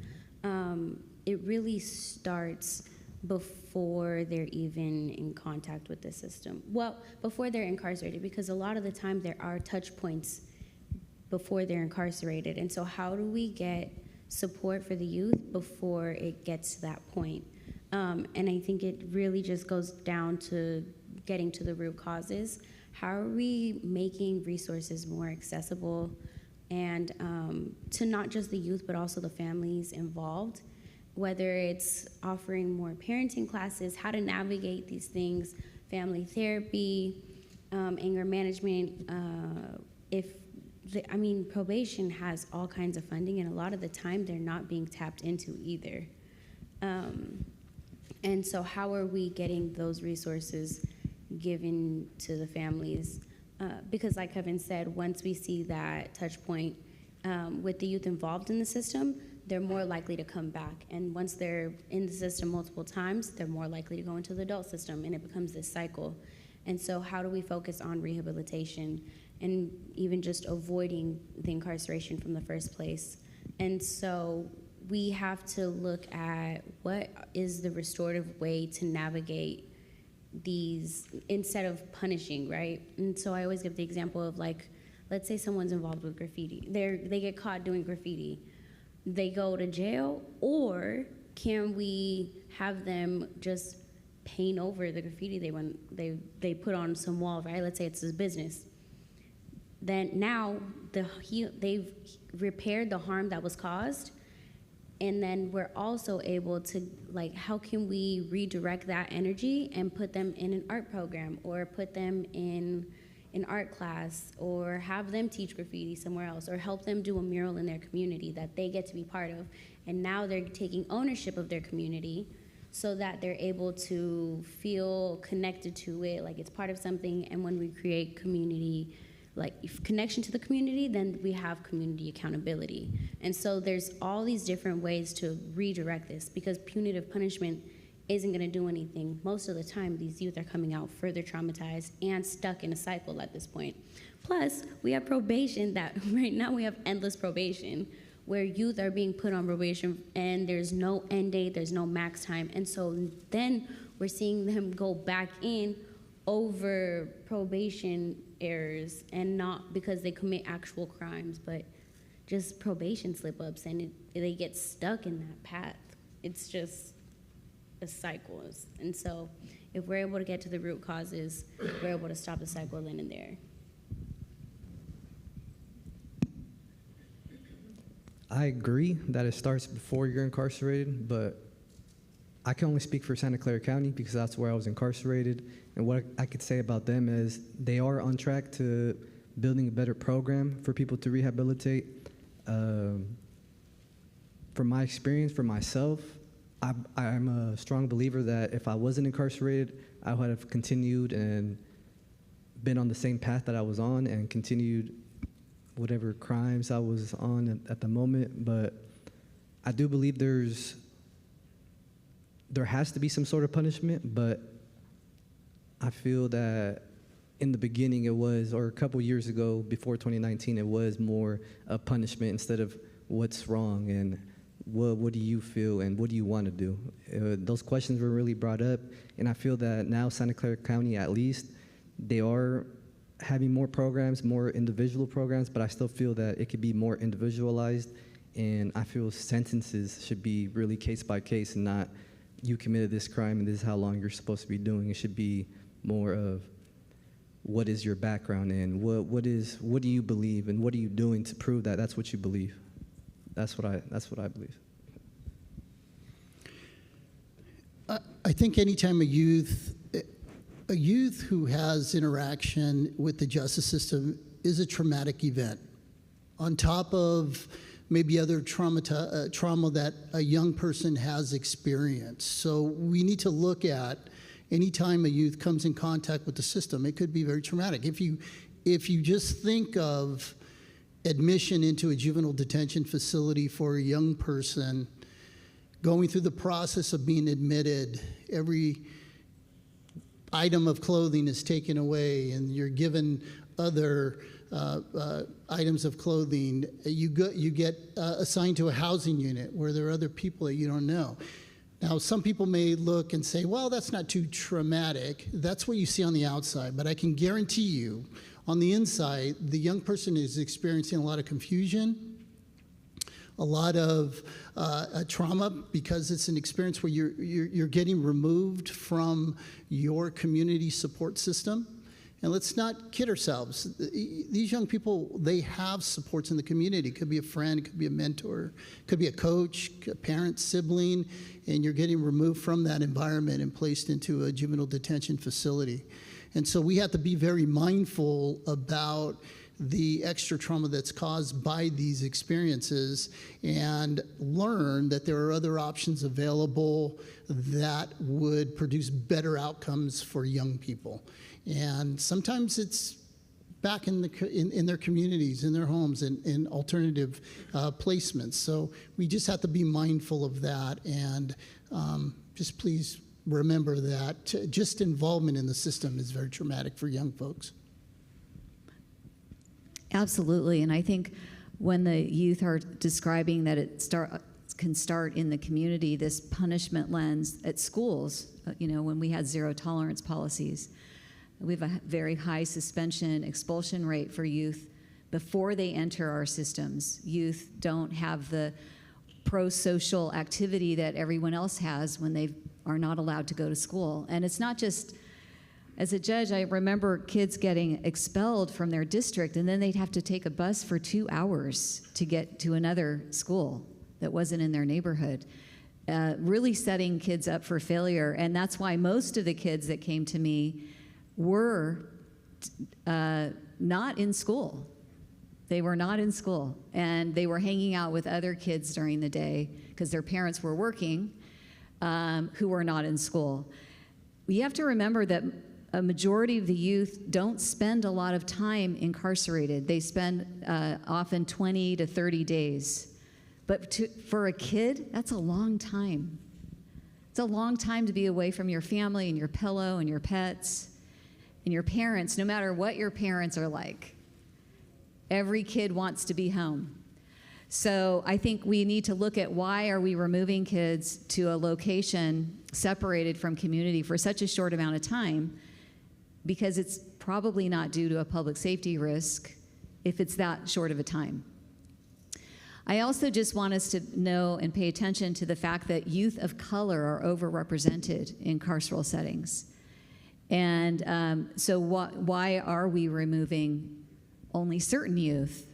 it really starts before they're even in contact with the system. Well, before they're incarcerated, because a lot of the time there are touch points before they're incarcerated. And so how do we get support for the youth before it gets to that point? And I think it really just goes down to getting to the root causes. How are we making resources more accessible, and to not just the youth, but also the families involved, whether it's offering more parenting classes, how to navigate these things, family therapy, anger management. Probation has all kinds of funding, and a lot of the time they're not being tapped into either. And so how are we getting those resources given to the families. Because like Kevin said, once we see that touch point with the youth involved in the system, they're more likely to come back. And once they're in the system multiple times, they're more likely to go into the adult system, and it becomes this cycle. And so how do we focus on rehabilitation and even just avoiding the incarceration from the first place? And so we have to look at what is the restorative way to navigate these instead of punishing, right? And so I always give the example of, like, let's say someone's involved with graffiti. They get caught doing graffiti. They go to jail, or can we have them just paint over the graffiti they put on some wall, right? Let's say it's his business. Then now they've repaired the harm that was caused, and then we're also able to, like, how can we redirect that energy and put them in an art program, or put them in an art class, or have them teach graffiti somewhere else, or help them do a mural in their community that they get to be part of. And now they're taking ownership of their community so that they're able to feel connected to it, like it's part of something. And when we create community, like connection to the community, then we have community accountability. And so there's all these different ways to redirect this, because punitive punishment isn't gonna do anything. Most of the time, these youth are coming out further traumatized and stuck in a cycle at this point. Plus, we have probation that right now we have endless probation, where youth are being put on probation and there's no end date, there's no max time. And so then we're seeing them go back in over probation errors, and not because they commit actual crimes, but just probation slip-ups, and they get stuck in that path. It's just a cycle. And so if we're able to get to the root causes, we're able to stop the cycle then and there. I agree that it starts before you're incarcerated, but I can only speak for Santa Clara County because that's where I was incarcerated. And what I could say about them is they are on track to building a better program for people to rehabilitate. From my experience, for myself, I'm a strong believer that if I wasn't incarcerated, I would have continued and been on the same path that I was on and continued whatever crimes I was on at the moment. But I do believe there has to be some sort of punishment, but I feel that in the beginning it was, or a couple years ago before 2019, it was more a punishment instead of what's wrong and what do you feel and what do you want to do. Those questions were really brought up, and I feel that now Santa Clara County, at least, they are having more programs, more individual programs, but I still feel that it could be more individualized, and I feel sentences should be really case by case and not you committed this crime and this is how long you're supposed to be doing. It should be more of what is your background and what do you believe and what are you doing to prove that that's what you believe. That's what I believe. I think anytime a youth who has interaction with the justice system is a traumatic event, on top of maybe other trauma that a young person has experienced. So we need to look at anytime a youth comes in contact with the system, it could be very traumatic. If you just think of admission into a juvenile detention facility for a young person, going through the process of being admitted, every item of clothing is taken away and you're given other items of clothing. You get assigned to a housing unit where there are other people that you don't know. Now, some people may look and say, well, that's not too traumatic. That's what you see on the outside, but I can guarantee you, on the inside, the young person is experiencing a lot of confusion, a lot of trauma, because it's an experience where you're getting removed from your community support system. And let's not kid ourselves. These young people, they have supports in the community. It could be a friend, it could be a mentor, it could be a coach, a parent, sibling, and you're getting removed from that environment and placed into a juvenile detention facility. And so we have to be very mindful about the extra trauma that's caused by these experiences and learn that there are other options available that would produce better outcomes for young people. And sometimes it's back in their communities, in their homes, in alternative placements. So we just have to be mindful of that, and just please remember that just involvement in the system is very traumatic for young folks. Absolutely, and I think when the youth are describing that it can start in the community, this punishment lens at schools, when we had zero tolerance policies, we have a very high suspension expulsion rate for youth before they enter our systems. Youth don't have the pro-social activity that everyone else has when they are not allowed to go to school. And it's not just, as a judge, I remember kids getting expelled from their district, and then they'd have to take a bus for 2 hours to get to another school that wasn't in their neighborhood. Really setting kids up for failure. And that's why most of the kids that came to me were not in school. They were not in school, and they were hanging out with other kids during the day because their parents were working, who were not in school. We have to remember that a majority of the youth don't spend a lot of time incarcerated. They spend often 20 to 30 days. But for a kid, that's a long time. It's a long time to be away from your family and your pillow and your pets and your parents, no matter what your parents are like. Every kid wants to be home. So I think we need to look at why are we removing kids to a location separated from community for such a short amount of time, because it's probably not due to a public safety risk if it's that short of a time. I also just want us to know and pay attention to the fact that youth of color are overrepresented in carceral settings. And so why are we removing only certain youth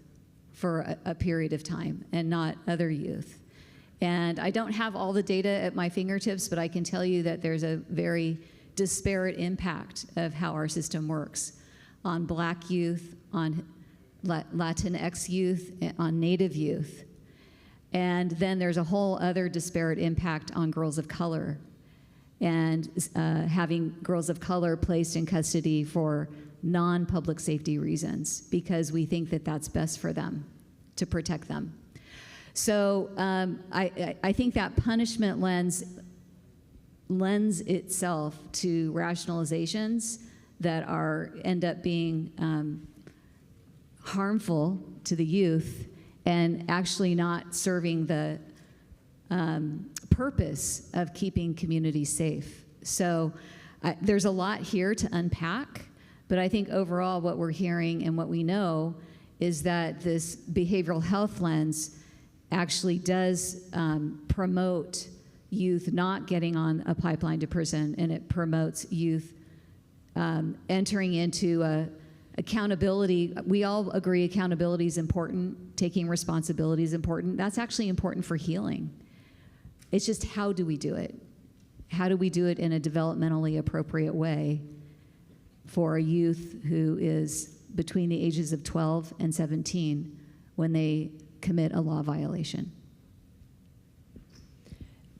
for a period of time and not other youth? And I don't have all the data at my fingertips, but I can tell you that there's a very disparate impact of how our system works on Black youth, on Latinx youth, on Native youth. And then there's a whole other disparate impact on girls of color, and having girls of color placed in custody for non-public safety reasons, because we think that that's best for them, to protect them. So I think that punishment lends itself to rationalizations that end up being harmful to the youth and actually not serving the purpose of keeping communities safe. So there's a lot here to unpack, but I think overall what we're hearing and what we know is that this behavioral health lens actually does promote youth not getting on a pipeline to prison, and it promotes youth entering into accountability. We all agree accountability is important, taking responsibility is important. That's actually important for healing. It's just, how do we do it? How do we do it in a developmentally appropriate way for a youth who is between the ages of 12 and 17 when they commit a law violation?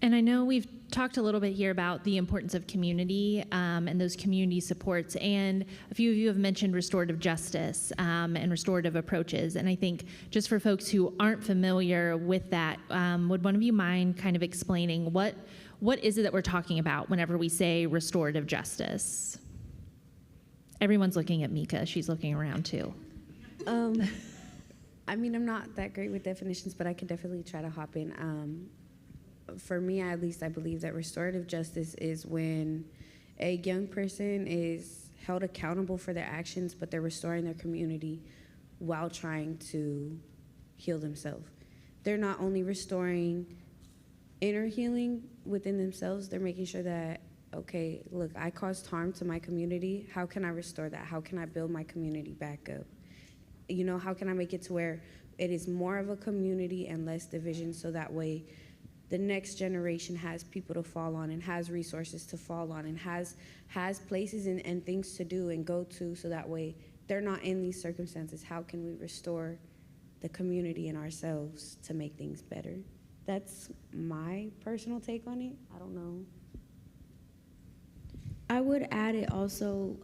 And I know we've talked a little bit here about the importance of community and those community supports, and a few of you have mentioned restorative justice and restorative approaches. And I think just for folks who aren't familiar with that, would one of you mind kind of explaining what is it that we're talking about whenever we say restorative justice? Everyone's looking at Mika. She's looking around too. I mean, I'm not that great with definitions, but I could definitely try to hop in. For me, at least, I believe that restorative justice is when a young person is held accountable for their actions, but they're restoring their community while trying to heal themselves. They're not only restoring inner healing within themselves, they're making sure that, okay, look, I caused harm to my community. How can I restore that? How can I build my community back up? You know, how can I make it to where it is more of a community and less division, so that way the next generation has people to fall on and has resources to fall on and has places and things to do and go to, so that way they're not in these circumstances, how can we restore the community and ourselves to make things better? That's my personal take on it. I don't know. I would add it also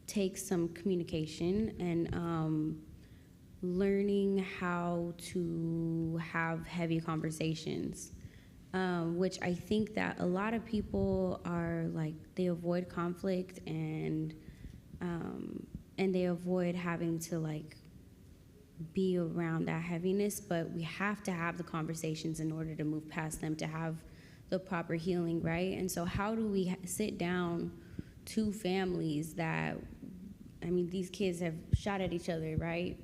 takes some communication and learning how to have heavy conversations, which I think that a lot of people are like, they avoid conflict and they avoid having to like be around that heaviness, but we have to have the conversations in order to move past them, to have the proper healing, right? And so how do we sit down two families that, I mean, these kids have shot at each other, right?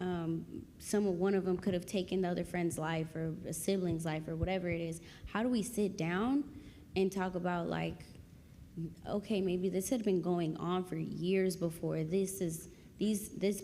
One of them could have taken the other friend's life or a sibling's life or whatever it is. How do we sit down and talk about like, okay, maybe this had been going on for years before. This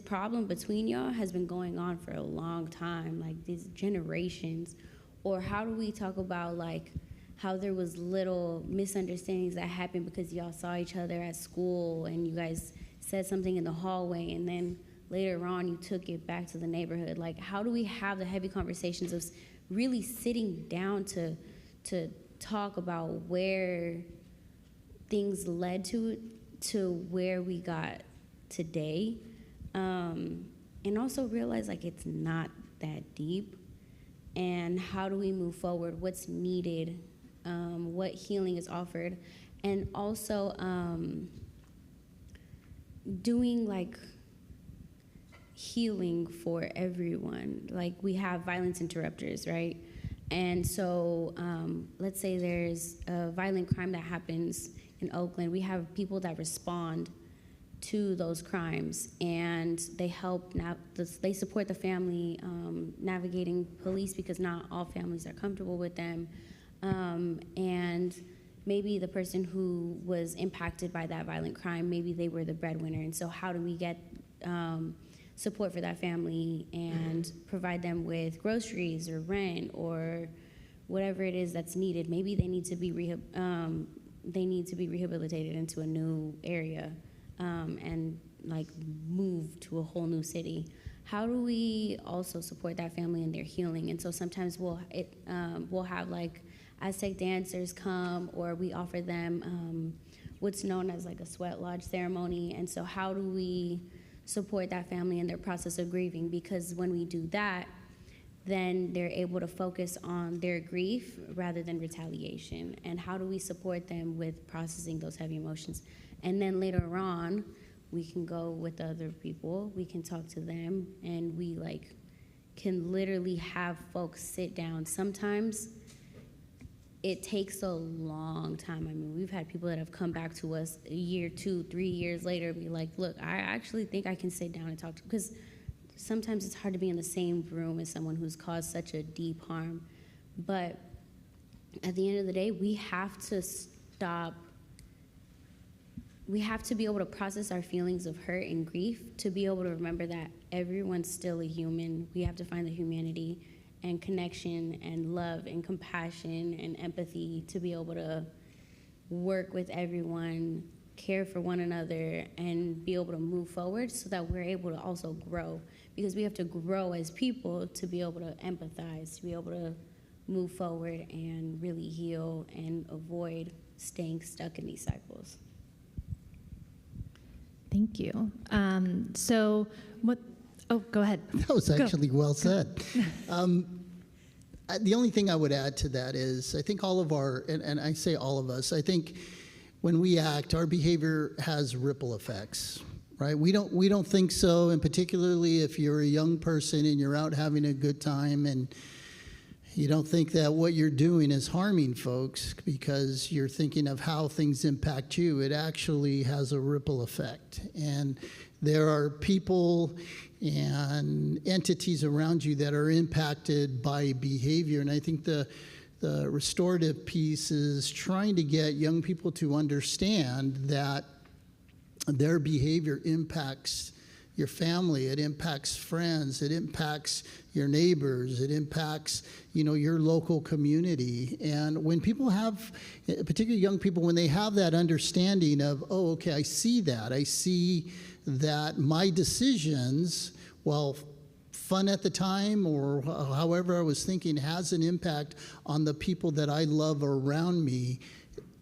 problem between y'all has been going on for a long time, like these generations. Or how do we talk about like how there was little misunderstandings that happened because y'all saw each other at school and you guys said something in the hallway and then later on you took it back to the neighborhood? Like, how do we have the heavy conversations of really sitting down to talk about where things led to where we got today, and also realize like it's not that deep, and how do we move forward, what's needed, what healing is offered, and also doing like healing for everyone. Like we have violence interrupters, right? And so let's say there's a violent crime that happens in Oakland. We have people that respond to those crimes, and they help they support the family navigating police, because not all families are comfortable with them, and maybe the person who was impacted by that violent crime, maybe they were the breadwinner, and so how do we get support for that family and provide them with groceries or rent or whatever it is that's needed? Maybe they need to be rehabilitated into a new area, and like move to a whole new city. How do we also support that family in their healing? And so sometimes we'll have like Aztec dancers come, or we offer them what's known as like a sweat lodge ceremony. And so how do we support that family in their process of grieving? Because when we do that, then they're able to focus on their grief rather than retaliation. And how do we support them with processing those heavy emotions? And then later on, we can go with other people, we can talk to them, and we like can literally have folks sit down. Sometimes it takes a long time. I mean, we've had people that have come back to us a year, 2, 3 years later, be like, look, I actually think I can sit down and talk to, because sometimes it's hard to be in the same room as someone who's caused such a deep harm. But at the end of the day, we have to stop. We have to be able to process our feelings of hurt and grief, to be able to remember that everyone's still a human. We have to find the humanity and connection and love and compassion and empathy to be able to work with everyone, care for one another, and be able to move forward so that we're able to also grow. Because we have to grow as people to be able to empathize, to be able to move forward and really heal and avoid staying stuck in these cycles. Thank you. Go ahead. That was actually well said. The only thing I would add to that is I think all of our, and I say all of us, I think when we act, our behavior has ripple effects, right? We don't think so, and particularly if you're a young person and you're out having a good time and you don't think that what you're doing is harming folks because you're thinking of how things impact you. It actually has a ripple effect. And there are people and entities around you that are impacted by behavior. And I think the restorative piece is trying to get young people to understand that their behavior impacts your family, it impacts friends, it impacts your neighbors, it impacts, your local community. And when people have, particularly young people, when they have that understanding of, oh, okay, I see that my decisions, while fun at the time or however I was thinking, has an impact on the people that I love around me,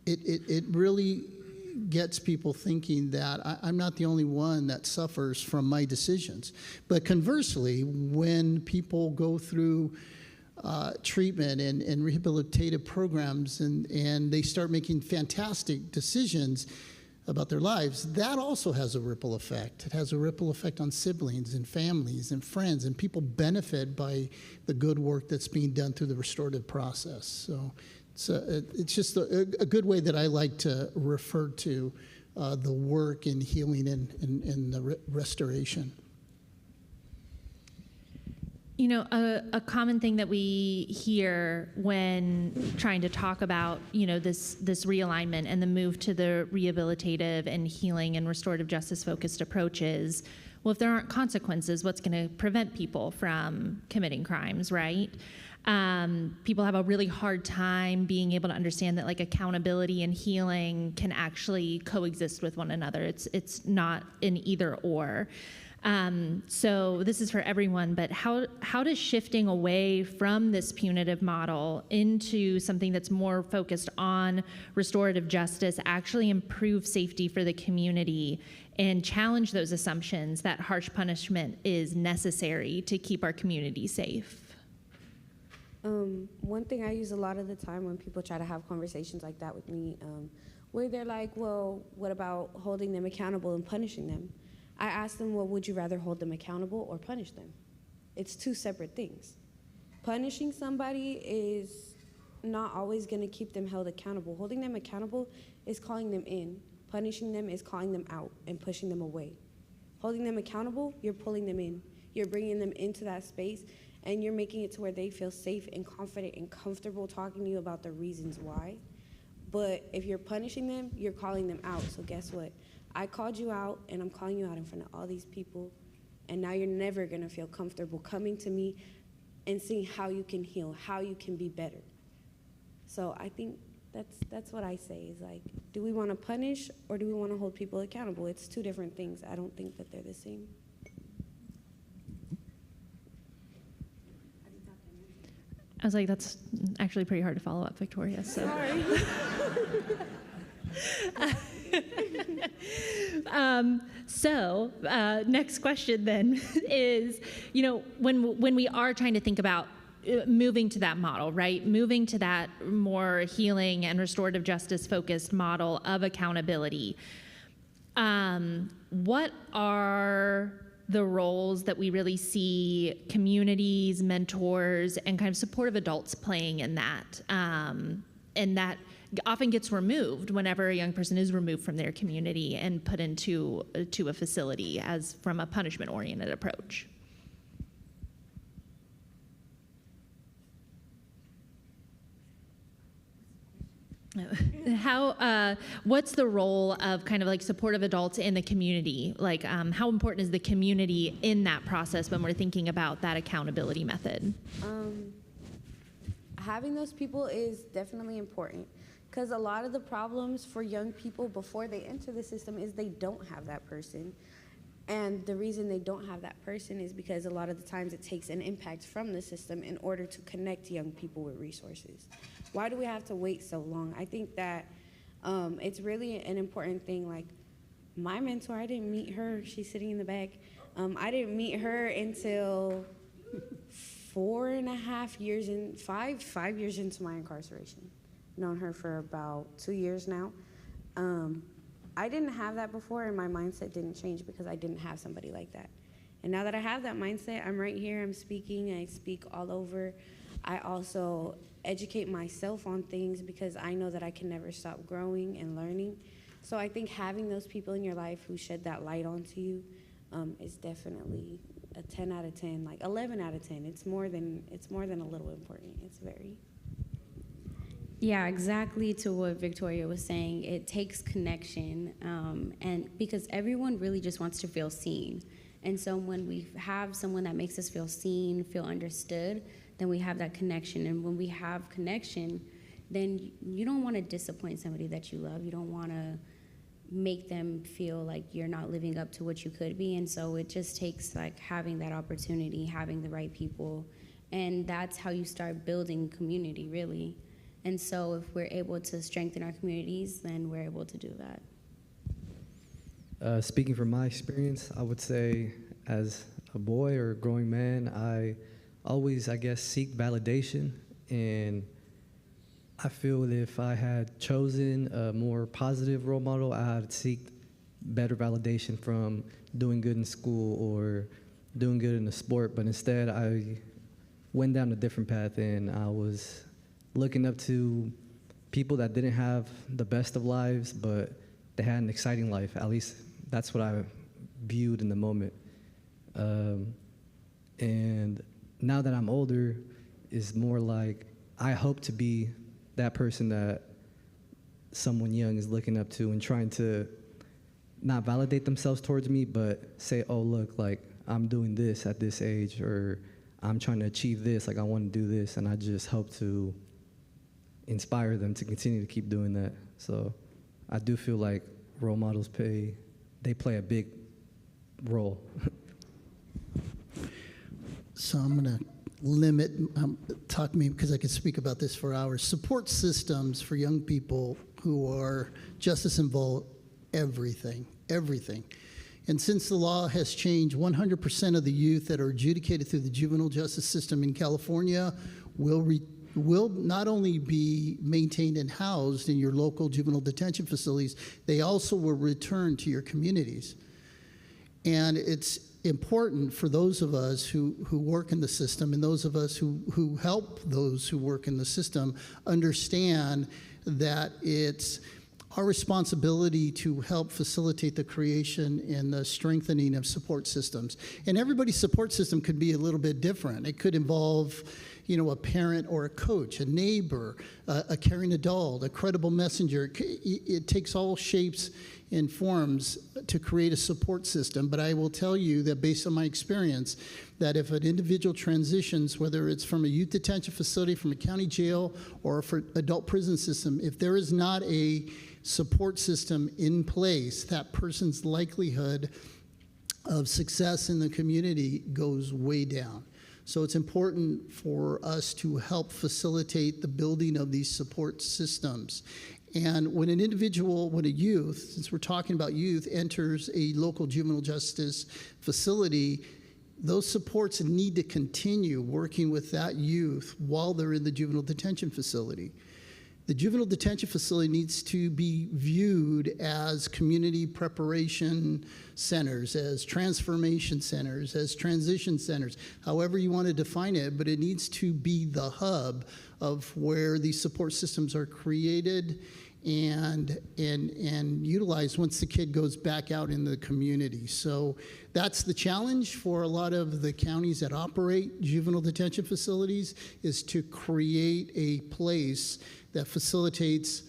it really gets people thinking that I'm not the only one that suffers from my decisions. But conversely, when people go through treatment and rehabilitative programs and they start making fantastic decisions about their lives, that also has a ripple effect. It has a ripple effect on siblings and families and friends, and people benefit by the good work that's being done through the restorative process. So it's just a good way that I like to refer to the work in healing and the restoration. A common thing that we hear when trying to talk about, this realignment and the move to the rehabilitative and healing and restorative justice focused approaches, well, if there aren't consequences, what's going to prevent people from committing crimes, right? People have a really hard time being able to understand that accountability and healing can actually coexist with one another. It's not an either or. So this is for everyone, but how does shifting away from this punitive model into something that's more focused on restorative justice actually improve safety for the community and challenge those assumptions that harsh punishment is necessary to keep our community safe? One thing I use a lot of the time when people try to have conversations like that with me, where they're like, well, what about holding them accountable and punishing them? I ask them, well, would you rather hold them accountable or punish them? It's two separate things. Punishing somebody is not always going to keep them held accountable. Holding them accountable is calling them in. Punishing them is calling them out and pushing them away. Holding them accountable, you're pulling them in. You're bringing them into that space, and you're making it to where they feel safe and confident and comfortable talking to you about the reasons why. But if you're punishing them, you're calling them out. So guess what? I called you out, and I'm calling you out in front of all these people, and now you're never going to feel comfortable coming to me and seeing how you can heal, how you can be better. So I think that's what I say is do we want to punish or do we want to hold people accountable? It's two different things. I don't think that they're the same. I was like, that's actually pretty hard to follow up, Victoria. So. Sorry. Next question then is, when we are trying to think about moving to that model, right? Moving to that more healing and restorative justice focused model of accountability. What are the roles that we really see communities, mentors, and kind of supportive adults playing in that? And that often gets removed whenever a young person is removed from their community and put into a facility as from a punishment-oriented approach. What's the role of kind of supportive adults in the community? How important is the community in that process when we're thinking about that accountability method? Having those people is definitely important, because a lot of the problems for young people before they enter the system is they don't have that person. And the reason they don't have that person is because a lot of the times it takes an impact from the system in order to connect young people with resources. Why do we have to wait so long? I think that it's really an important thing. My mentor, I didn't meet her. She's sitting in the back. I didn't meet her until 4.5 years in, 5 years into my incarceration. Known her for about 2 years now. I didn't have that before, and my mindset didn't change because I didn't have somebody like that. And now that I have that mindset, I'm right here, I'm speaking, I speak all over. I also educate myself on things because I know that I can never stop growing and learning. So I think having those people in your life who shed that light onto you is definitely a 10 out of 10, 11 out of 10. It's more than a little important. It's very. Yeah, exactly to what Victoria was saying. It takes connection, and because everyone really just wants to feel seen. And so when we have someone that makes us feel seen, feel understood, then we have that connection. And when we have connection, then you don't want to disappoint somebody that you love. You don't want to make them feel like you're not living up to what you could be. And so it just takes like having that opportunity, having the right people, and that's how you start building community, really. And so if we're able to strengthen our communities, then we're able to do that. Speaking from my experience, I would say as a boy or a growing man, I always, I guess, seek validation. And I feel that if I had chosen a more positive role model, I'd seek better validation from doing good in school or doing good in the sport. But instead, I went down a different path, and I was looking up to people that didn't have the best of lives, but they had an exciting life. At least that's what I viewed in the moment. And now that I'm older, it's more like I hope to be that person that someone young is looking up to and trying to not validate themselves towards me, but say, oh, look, like I'm doing this at this age, or I'm trying to achieve this, like I want to do this, and I just hope to inspire them to continue to keep doing that. So I do feel like role models play a big role. So I'm going to limit, talk to me because I could speak about this for hours. Support systems for young people who are justice involved, everything. And since the law has changed, 100% of the youth that are adjudicated through the juvenile justice system in California will not only be maintained and housed in your local juvenile detention facilities, they also will return to your communities. And it's important for those of us who work in the system and those of us who help those who work in the system understand that it's our responsibility to help facilitate the creation and the strengthening of support systems. And everybody's support system could be a little bit different. It could involve, a parent or a coach, a neighbor, a caring adult, a credible messenger. It takes all shapes and forms to create a support system. But I will tell you that based on my experience, that if an individual transitions, whether it's from a youth detention facility, from a county jail, or for adult prison system, if there is not a support system in place, that person's likelihood of success in the community goes way down. So it's important for us to help facilitate the building of these support systems. And when an individual, when a youth, since we're talking about youth, enters a local juvenile justice facility, those supports need to continue working with that youth while they're in the juvenile detention facility. The juvenile detention facility needs to be viewed as community preparation centers, as transformation centers, as transition centers, however you want to define it, but it needs to be the hub of where these support systems are created and utilized once the kid goes back out in the community. So that's the challenge for a lot of the counties that operate juvenile detention facilities, is to create a place that facilitates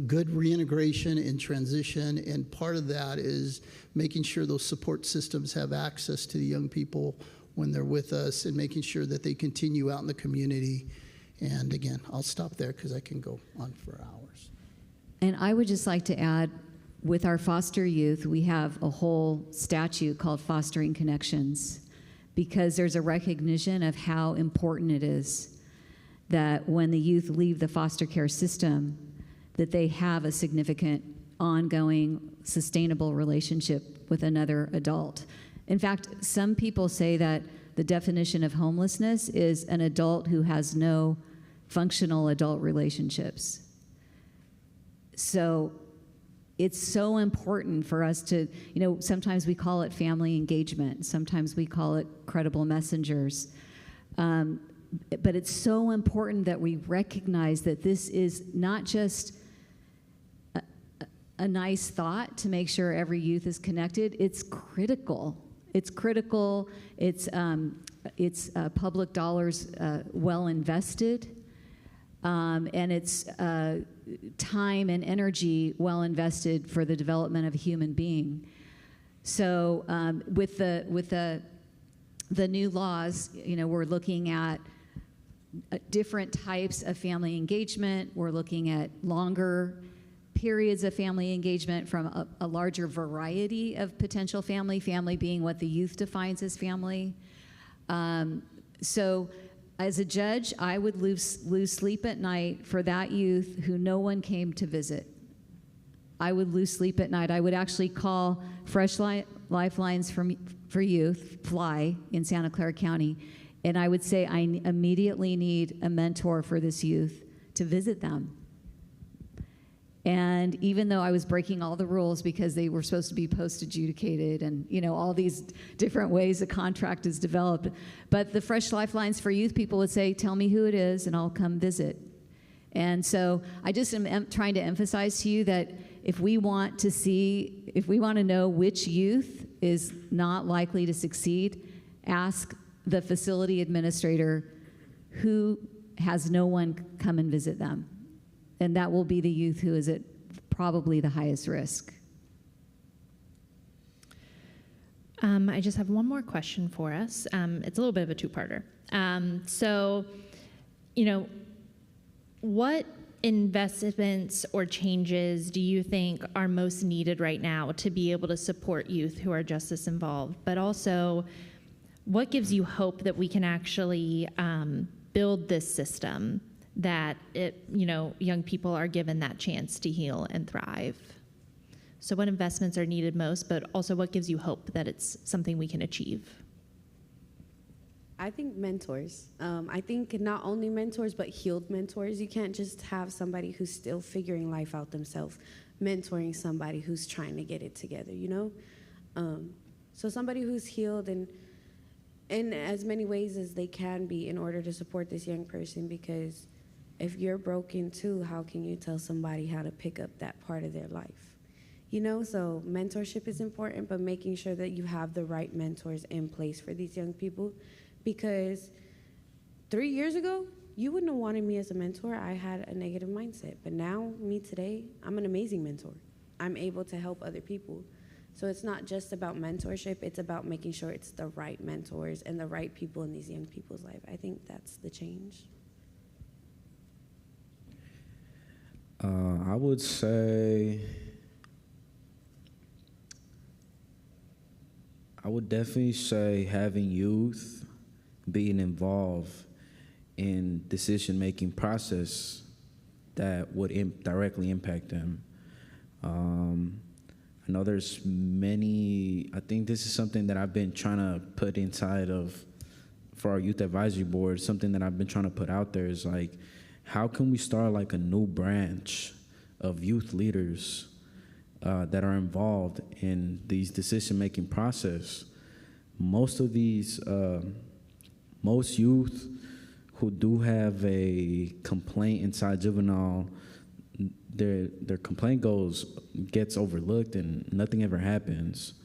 good reintegration and transition, and part of that is making sure those support systems have access to the young people when they're with us, and making sure that they continue out in the community. And again, I'll stop there because I can go on for hours. And I would just like to add, with our foster youth, we have a whole statute called Fostering Connections, because there's a recognition of how important it is that when the youth leave the foster care system, that they have a significant, ongoing, sustainable relationship with another adult. In fact, some people say that the definition of homelessness is an adult who has no functional adult relationships. So it's so important for us to, sometimes we call it family engagement, sometimes we call it credible messengers. But it's so important that we recognize that this is not just a nice thought to make sure every youth is connected. It's critical. It's critical. It's public dollars well invested, and it's time and energy well invested for the development of a human being. So with the new laws, we're looking at different types of family engagement. We're looking at longer periods of family engagement from a larger variety of potential family being what the youth defines as family. So as a judge, I would lose sleep at night for that youth who no one came to visit. I would lose sleep at night. I would actually call Fresh Lifelines for Youth, FLY, in Santa Clara County, and I would say, I immediately need a mentor for this youth to visit them. And even though I was breaking all the rules because they were supposed to be post-adjudicated and, all these different ways a contract is developed, but the Fresh Lifelines for Youth people would say, tell me who it is and I'll come visit. And so I just am trying to emphasize to you that if we want to know which youth is not likely to succeed, ask the facility administrator who has no one come and visit them. And that will be the youth who is at probably the highest risk. I just have one more question for us. It's a little bit of a two-parter. What investments or changes do you think are most needed right now to be able to support youth who are justice involved? But also, what gives you hope that we can actually build this system that young people are given that chance to heal and thrive? So what investments are needed most, but also what gives you hope that it's something we can achieve? I think mentors. I think not only mentors, but healed mentors. You can't just have somebody who's still figuring life out themselves, mentoring somebody who's trying to get it together, So somebody who's healed and in as many ways as they can be in order to support this young person, because if you're broken too, how can you tell somebody how to pick up that part of their life? So mentorship is important, but making sure that you have the right mentors in place for these young people. Because 3 years ago, you wouldn't have wanted me as a mentor. I had a negative mindset. But now, me today, I'm an amazing mentor. I'm able to help other people. So it's not just about mentorship. It's about making sure it's the right mentors and the right people in these young people's life. I think that's the change. I would say, I would definitely say having youth being involved in decision-making process that would directly impact them. I know there's many, I think this is something that I've been trying to put inside of, for our youth advisory board, something that I've been trying to put out there is like, how can we start like a new branch of youth leaders that are involved in these decision-making process? Most of these, most youth who do have a complaint inside juvenile, their complaint gets overlooked and nothing ever happens.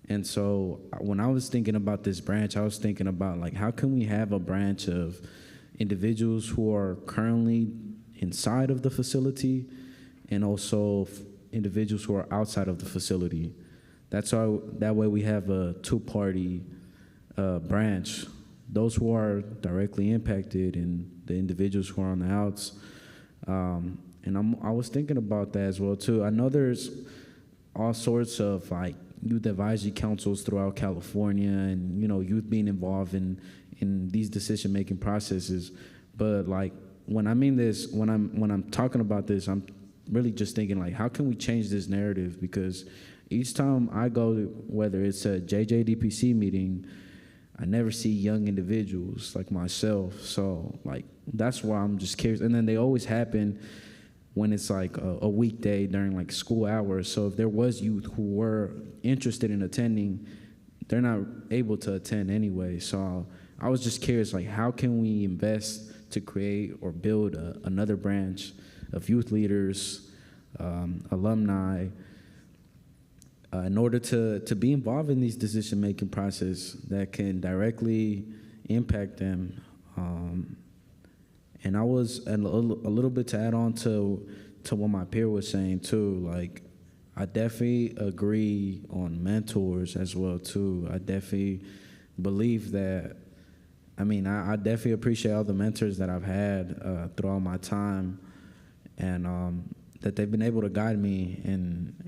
And so when I was thinking about this branch, I was thinking about like, how can we have a branch of individuals who are currently inside of the facility and also individuals who are outside of the facility. That way we have a two-party branch. Those who are directly impacted and the individuals who are on the outs. And I was thinking about that as well too. I know there's all sorts of like youth advisory councils throughout California and youth being involved in these decision-making processes. But like when I'm talking about this, I'm really just thinking like, how can we change this narrative? Because each time I go to, whether it's a JJDPC meeting, I never see young individuals like myself. So like, that's why I'm just curious. And then they always happen when it's like a weekday during like school hours. So if there was youth who were interested in attending, they're not able to attend anyway. So I was just curious, like, how can we invest to create or build another branch of youth leaders, alumni, in order to be involved in these decision-making processes that can directly impact them. And I was, and a little bit to add on to what my peer was saying too, like, I definitely agree on mentors as well too. I definitely believe that. I definitely appreciate all the mentors that I've had throughout my time, and that they've been able to guide me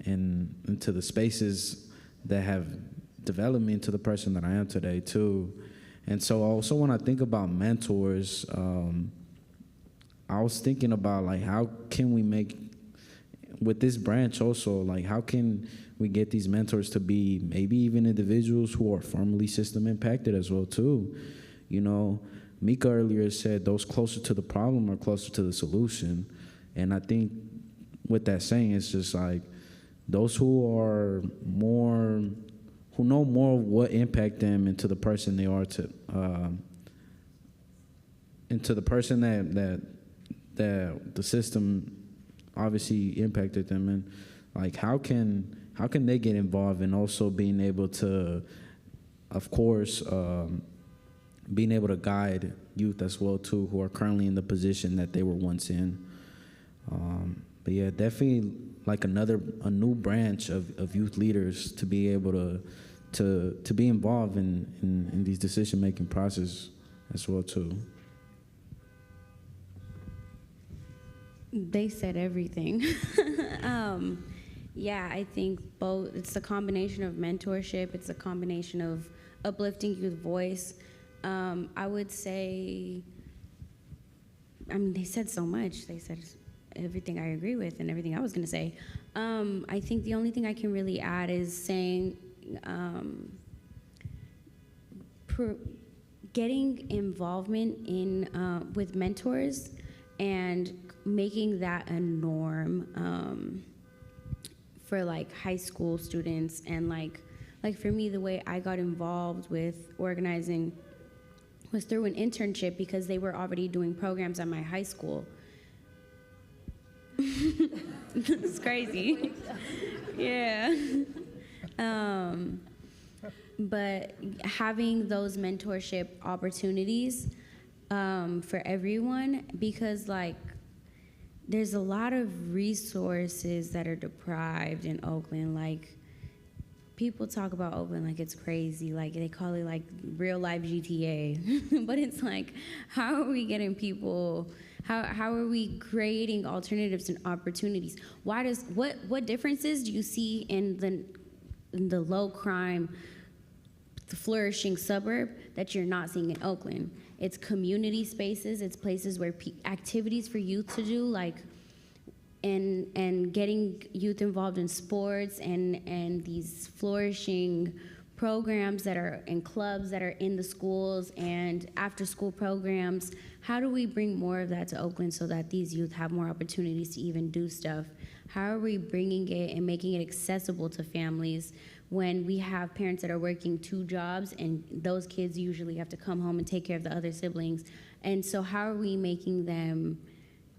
into the spaces that have developed me into the person that I am today too. And so also when I think about mentors, I was thinking about like how can we make with this branch also, like how can we get these mentors to be maybe even individuals who are formerly system impacted as well too. You know, Mika earlier said those closer to the problem are closer to the solution. And I think with that saying, it's just like those who are more, who know more of what impact them into the person they are into the person that the system obviously impacted them, and like how can they get involved, and also being able to, of course, being able to guide youth as well too, who are currently in the position that they were once in. But yeah, definitely like a new branch of youth leaders to be able to be involved in these decision-making processes as well too. They said everything. Yeah, I think both. It's a combination of mentorship. It's a combination of uplifting youth voice. I would say, they said so much. They said everything I agree with and everything I was going to say. I think the only thing I can really add is saying getting involvement in with mentors and making that a norm for like high school students, and like for me, the way I got involved with organizing was through an internship because they were already doing programs at my high school. It's crazy. Yeah. But having those mentorship opportunities for everyone, because like there's a lot of resources that are deprived in Oakland. Like people talk about Oakland like it's crazy, like they call it like real life GTA. But it's like, how are we getting people, how are we creating alternatives and opportunities? What differences do you see in the low crime, the flourishing suburb that you're not seeing in Oakland? It's community spaces, it's places where activities for youth to do, like, and getting youth involved in sports and these flourishing programs that are in clubs that are in the schools and after school programs. How do we bring more of that to Oakland so that these youth have more opportunities to even do stuff? How are we bringing it and making it accessible to families when we have parents that are working 2 jobs and those kids usually have to come home and take care of the other siblings? And so how are we making them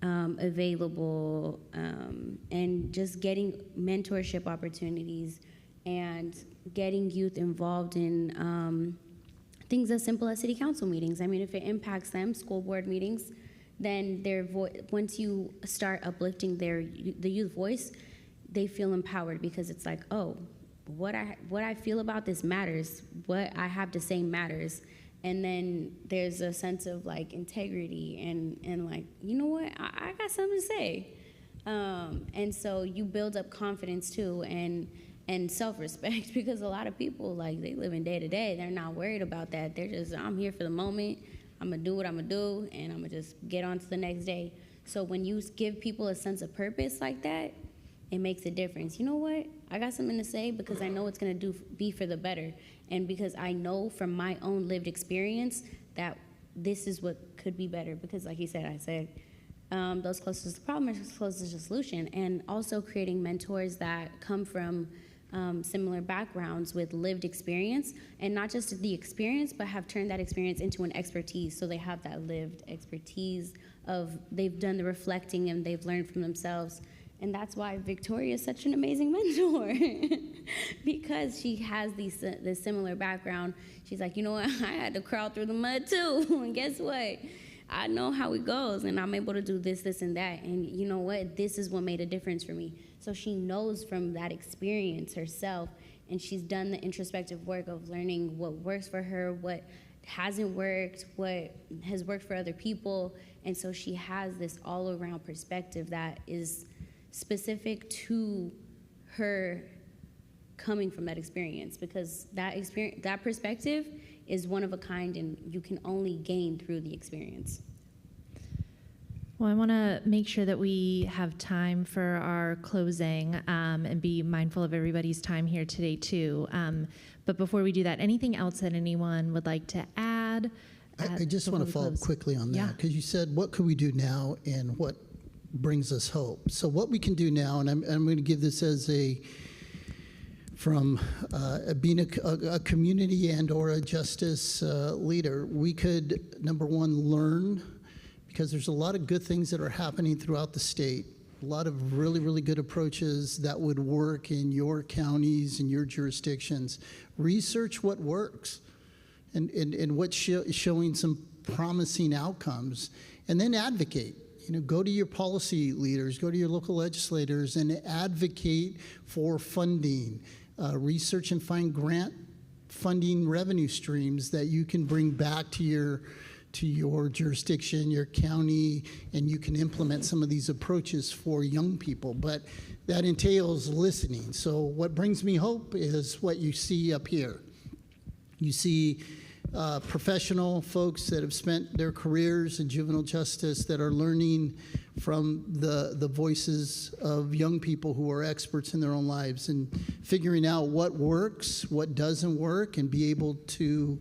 available and just getting mentorship opportunities and getting youth involved in things as simple as city council meetings? I mean, if it impacts them, school board meetings, then once you start uplifting the youth voice, they feel empowered because it's like, oh, what I feel about this matters. What I have to say matters. And then there's a sense of like integrity and like, you know what, I got something to say. And so you build up confidence too and self-respect, because a lot of people, like, they live in day to day. They're not worried about that. They're just, I'm here for the moment. I'm gonna do what I'm gonna do, and I'm gonna just get on to the next day. So when you give people a sense of purpose like that, it makes a difference. You know what? I got something to say because I know it's gonna be for the better, and because I know from my own lived experience that this is what could be better. Because like you said, those closest to the problem are closest to the solution. And also creating mentors that come from similar backgrounds with lived experience, and not just the experience, but have turned that experience into an expertise. So they have that lived expertise of, they've done the reflecting and they've learned from themselves. And that's why Victoria is such an amazing mentor, because she has this similar background. She's like, you know what, I had to crawl through the mud too, and guess what? I know how it goes, and I'm able to do this, this, and that. And you know what? This is what made a difference for me. So she knows from that experience herself, and she's done the introspective work of learning what works for her, what hasn't worked, what has worked for other people. And so she has this all-around perspective that is specific to her coming from that experience, because that experience, that perspective is one of a kind, and you can only gain through the experience. Well, I want to make sure that we have time for our closing and be mindful of everybody's time here today, too. But before we do that, anything else that anyone would like to add? I just want to follow up quickly on that, because you said, what could we do now and what brings us hope? So what we can do now, and I'm going to give this as from being a community and or a justice leader, we could, number one, learn, because there's a lot of good things that are happening throughout the state, a lot of really, really good approaches that would work in your counties and your jurisdictions. Research what works and what's showing some promising outcomes, and then advocate. You know, go to your policy leaders, go to your local legislators, and advocate for funding. Research and find grant funding revenue streams that you can bring back to your jurisdiction, your county, and you can implement some of these approaches for young people. But that entails listening. So what brings me hope is what you see up here. You see professional folks that have spent their careers in juvenile justice that are learning from the voices of young people who are experts in their own lives and figuring out what works, what doesn't work, and be able to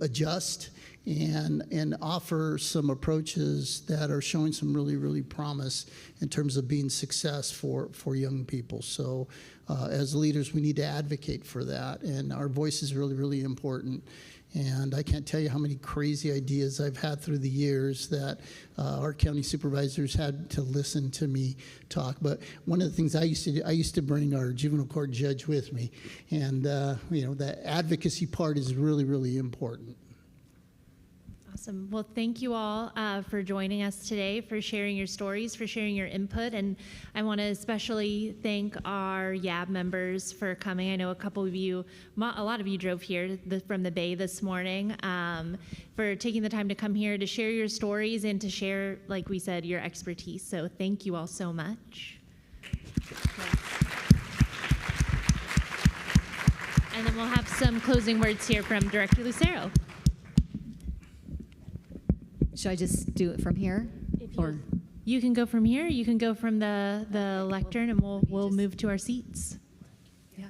adjust and offer some approaches that are showing some really, really promise in terms of being success for young people. So as leaders, we need to advocate for that, and our voice is really, really important. And I can't tell you how many crazy ideas I've had through the years that our county supervisors had to listen to me talk. But one of the things I used to do, I used to bring our juvenile court judge with me. And, you know, the advocacy part is really, really important. Awesome. Well, thank you all for joining us today, for sharing your stories, for sharing your input. And I want to especially thank our YAB members for coming. I know a lot of you drove here from the Bay this morning, for taking the time to come here to share your stories and to share, like we said, your expertise. So thank you all so much. And then we'll have some closing words here from Director Lucero. Should I just do it from here? You can go from here. You can go from the lectern, and we'll move to our seats. Yeah.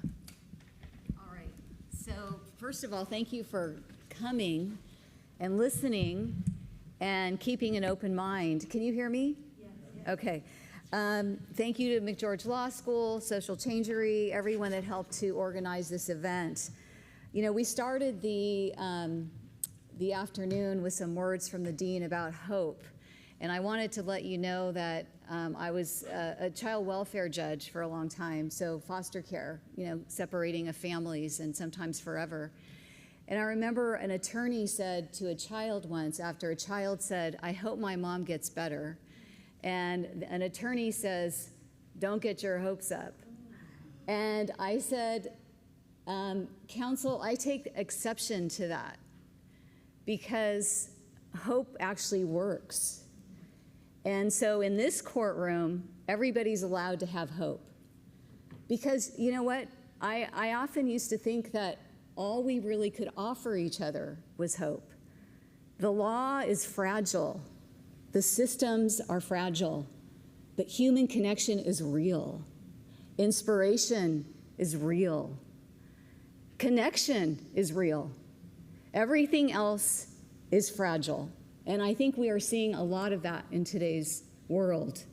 All right. So first of all, thank you for coming and listening and keeping an open mind. Can you hear me? Yes. Okay. Thank you to McGeorge Law School, Social Changery, everyone that helped to organize this event. You know, we started the afternoon with some words from the dean about hope. And I wanted to let you know that I was a child welfare judge for a long time, so foster care, you know, separating of families and sometimes forever. And I remember an attorney said to a child once, after a child said, "I hope my mom gets better," and an attorney says, "Don't get your hopes up." And I said, counsel, I take exception to that, because hope actually works. And so in this courtroom, everybody's allowed to have hope. Because you know what? I often used to think that all we really could offer each other was hope. The law is fragile. The systems are fragile. But human connection is real. Inspiration is real. Connection is real. Everything else is fragile. And I think we are seeing a lot of that in today's world.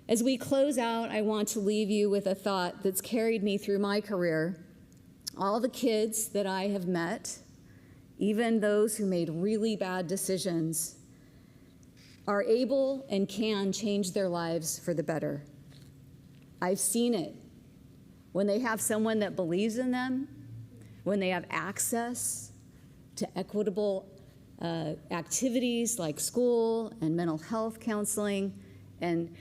As we close out, I want to leave you with a thought that's carried me through my career. All the kids that I have met, even those who made really bad decisions, are able and can change their lives for the better. I've seen it. When they have someone that believes in them, when they have access to equitable activities like school and mental health counseling, and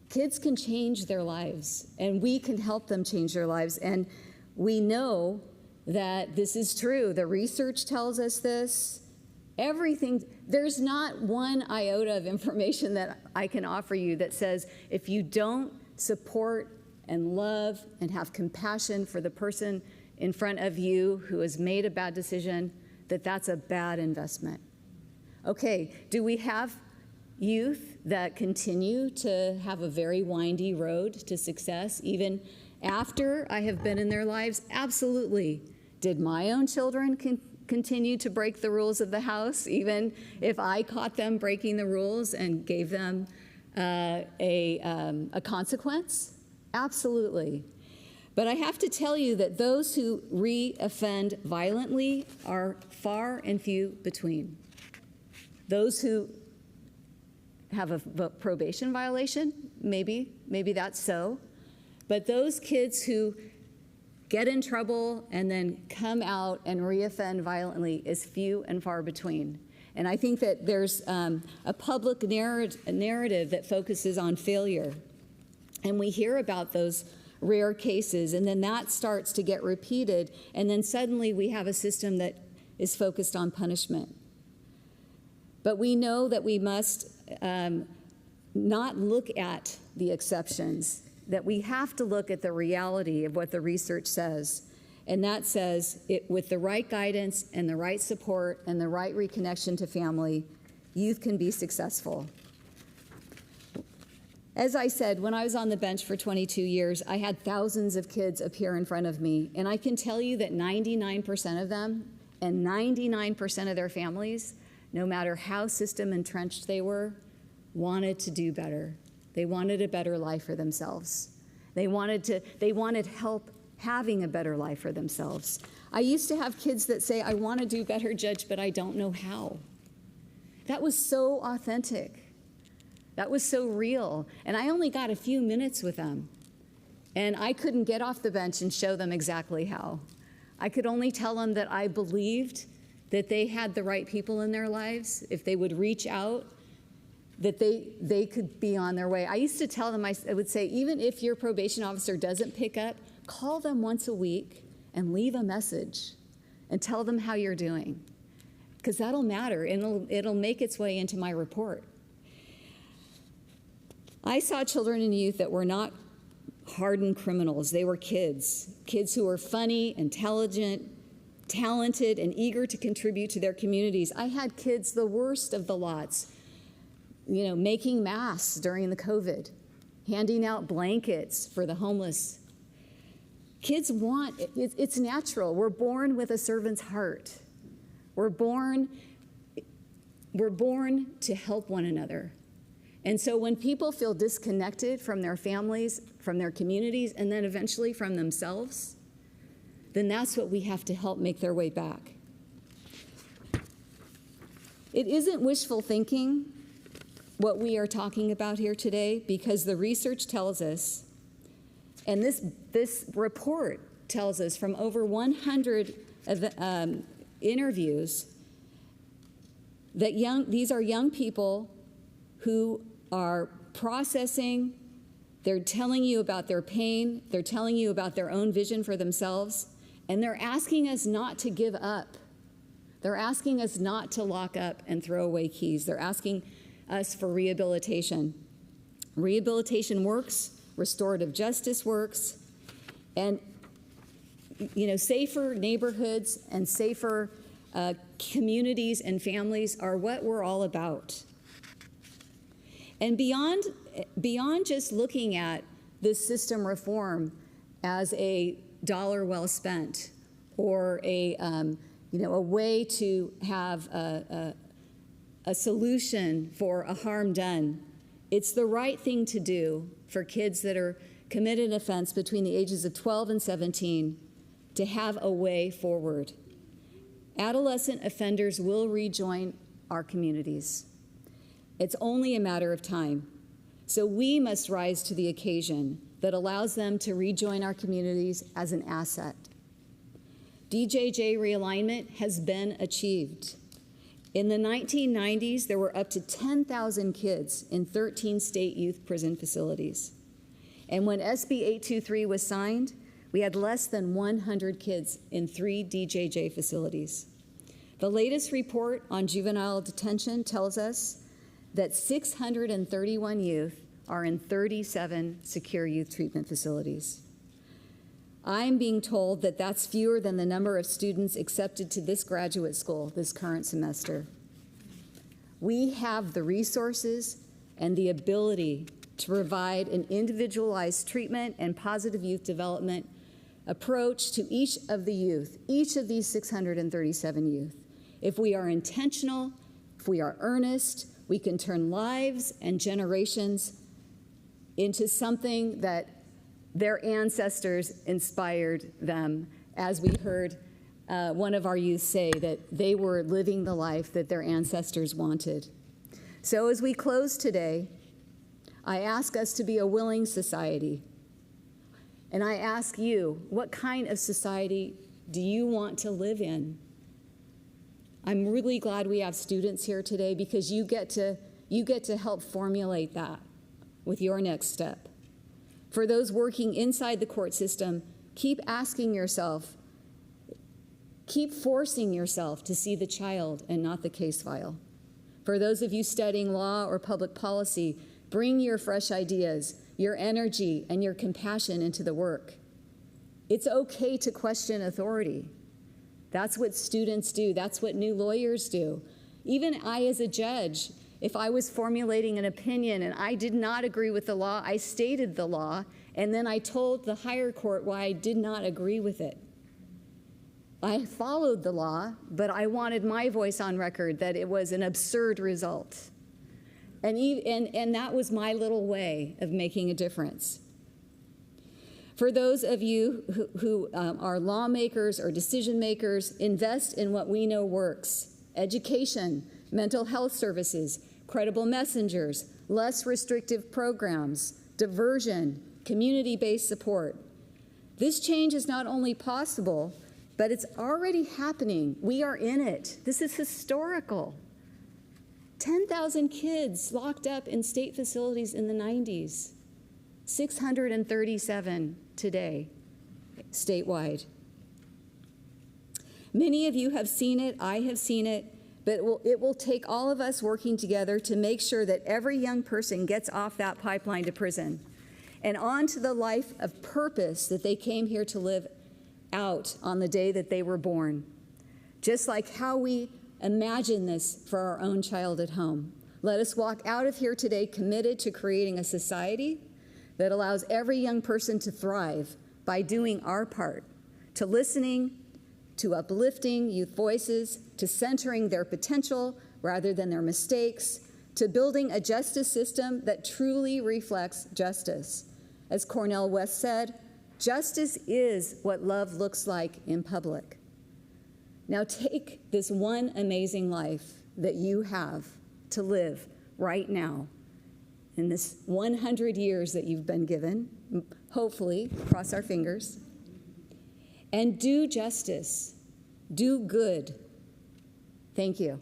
kids can change their lives, and we can help them change their lives. And we know that this is true. The research tells us this. Everything, there's not one iota of information that I can offer you that says if you don't support and love and have compassion for the person in front of you who has made a bad decision, that that's a bad investment. Okay, do we have youth that continue to have a very windy road to success even after I have been in their lives? Absolutely. Did my own children continue to break the rules of the house, even if I caught them breaking the rules and gave them a consequence? Absolutely. But I have to tell you that those who re-offend violently are far and few between. Those who have a probation violation, maybe that's so. But those kids who get in trouble and then come out and re-offend violently is few and far between. And I think that there's a public narrative that focuses on failure. And we hear about those rare cases, and then that starts to get repeated, and then suddenly we have a system that is focused on punishment. But we know that we must not look at the exceptions, that we have to look at the reality of what the research says. And that says, with the right guidance and the right support and the right reconnection to family, youth can be successful. As I said, when I was on the bench for 22 years, I had thousands of kids appear in front of me, and I can tell you that 99% of them and 99% of their families, no matter how system entrenched they were, wanted to do better. They wanted a better life for themselves. They wanted help having a better life for themselves. I used to have kids that say, I want to do better, Judge, but I don't know how. That was so authentic. That was so real. And I only got a few minutes with them. And I couldn't get off the bench and show them exactly how. I could only tell them that I believed that they had the right people in their lives. If they would reach out, that they could be on their way. I used to tell them, I would say, even if your probation officer doesn't pick up, call them once a week and leave a message and tell them how you're doing. Because that'll matter, and it'll make its way into my report. I saw children and youth that were not hardened criminals. They were kids who were funny, intelligent, talented, and eager to contribute to their communities. I had kids, the worst of the lots, making masks during the COVID, handing out blankets for the homeless. Kids it's natural. We're born with a servant's heart. We're born to help one another. And so when people feel disconnected from their families, from their communities, and then eventually from themselves, then that's what we have to help make their way back. It isn't wishful thinking what we are talking about here today, because the research tells us, and this report tells us from over 100 interviews, that these are young people who are processing. They're telling you about their pain. They're telling you about their own vision for themselves. And they're asking us not to give up. They're asking us not to lock up and throw away keys. They're asking us for rehabilitation. Rehabilitation works. Restorative justice works. And, safer neighborhoods and safer communities and families are what we're all about. And beyond just looking at this system reform as a dollar well spent, or a way to have a solution for a harm done, it's the right thing to do for kids that are committed an offense between the ages of 12 and 17 to have a way forward. Adolescent offenders will rejoin our communities. It's only a matter of time. So we must rise to the occasion that allows them to rejoin our communities as an asset. DJJ realignment has been achieved. In the 1990s, there were up to 10,000 kids in 13 state youth prison facilities. And when SB 823 was signed, we had less than 100 kids in 3 DJJ facilities. The latest report on juvenile detention tells us that 631 youth are in 37 secure youth treatment facilities. I'm being told that that's fewer than the number of students accepted to this graduate school this current semester. We have the resources and the ability to provide an individualized treatment and positive youth development approach to each of the youth, each of these 637 youth. If we are intentional, if we are earnest, we can turn lives and generations into something that their ancestors inspired them, as we heard one of our youth say, that they were living the life that their ancestors wanted. So as we close today, I ask us to be a willing society. And I ask you, what kind of society do you want to live in? I'm really glad we have students here today, because you get to help formulate that with your next step. For those working inside the court system, keep asking yourself, keep forcing yourself to see the child and not the case file. For those of you studying law or public policy, bring your fresh ideas, your energy, and your compassion into the work. It's okay to question authority. That's what students do. That's what new lawyers do. Even I, as a judge, if I was formulating an opinion and I did not agree with the law, I stated the law, and then I told the higher court why I did not agree with it. I followed the law, but I wanted my voice on record that it was an absurd result. And that was my little way of making a difference. For those of you who are lawmakers or decision makers, invest in what we know works: education, mental health services, credible messengers, less restrictive programs, diversion, community-based support. This change is not only possible, but it's already happening. We are in it. This is historical. 10,000 kids locked up in state facilities in the 90s, 637 today, statewide. Many of you have seen it, I have seen it, but it will take all of us working together to make sure that every young person gets off that pipeline to prison and on to the life of purpose that they came here to live out on the day that they were born. Just like how we imagine this for our own child at home. Let us walk out of here today committed to creating a society that allows every young person to thrive by doing our part, to listening, to uplifting youth voices, to centering their potential rather than their mistakes, to building a justice system that truly reflects justice. As Cornel West said, justice is what love looks like in public. Now take this one amazing life that you have to live right now in this 100 years that you've been given, hopefully, cross our fingers, and do justice, do good. Thank you.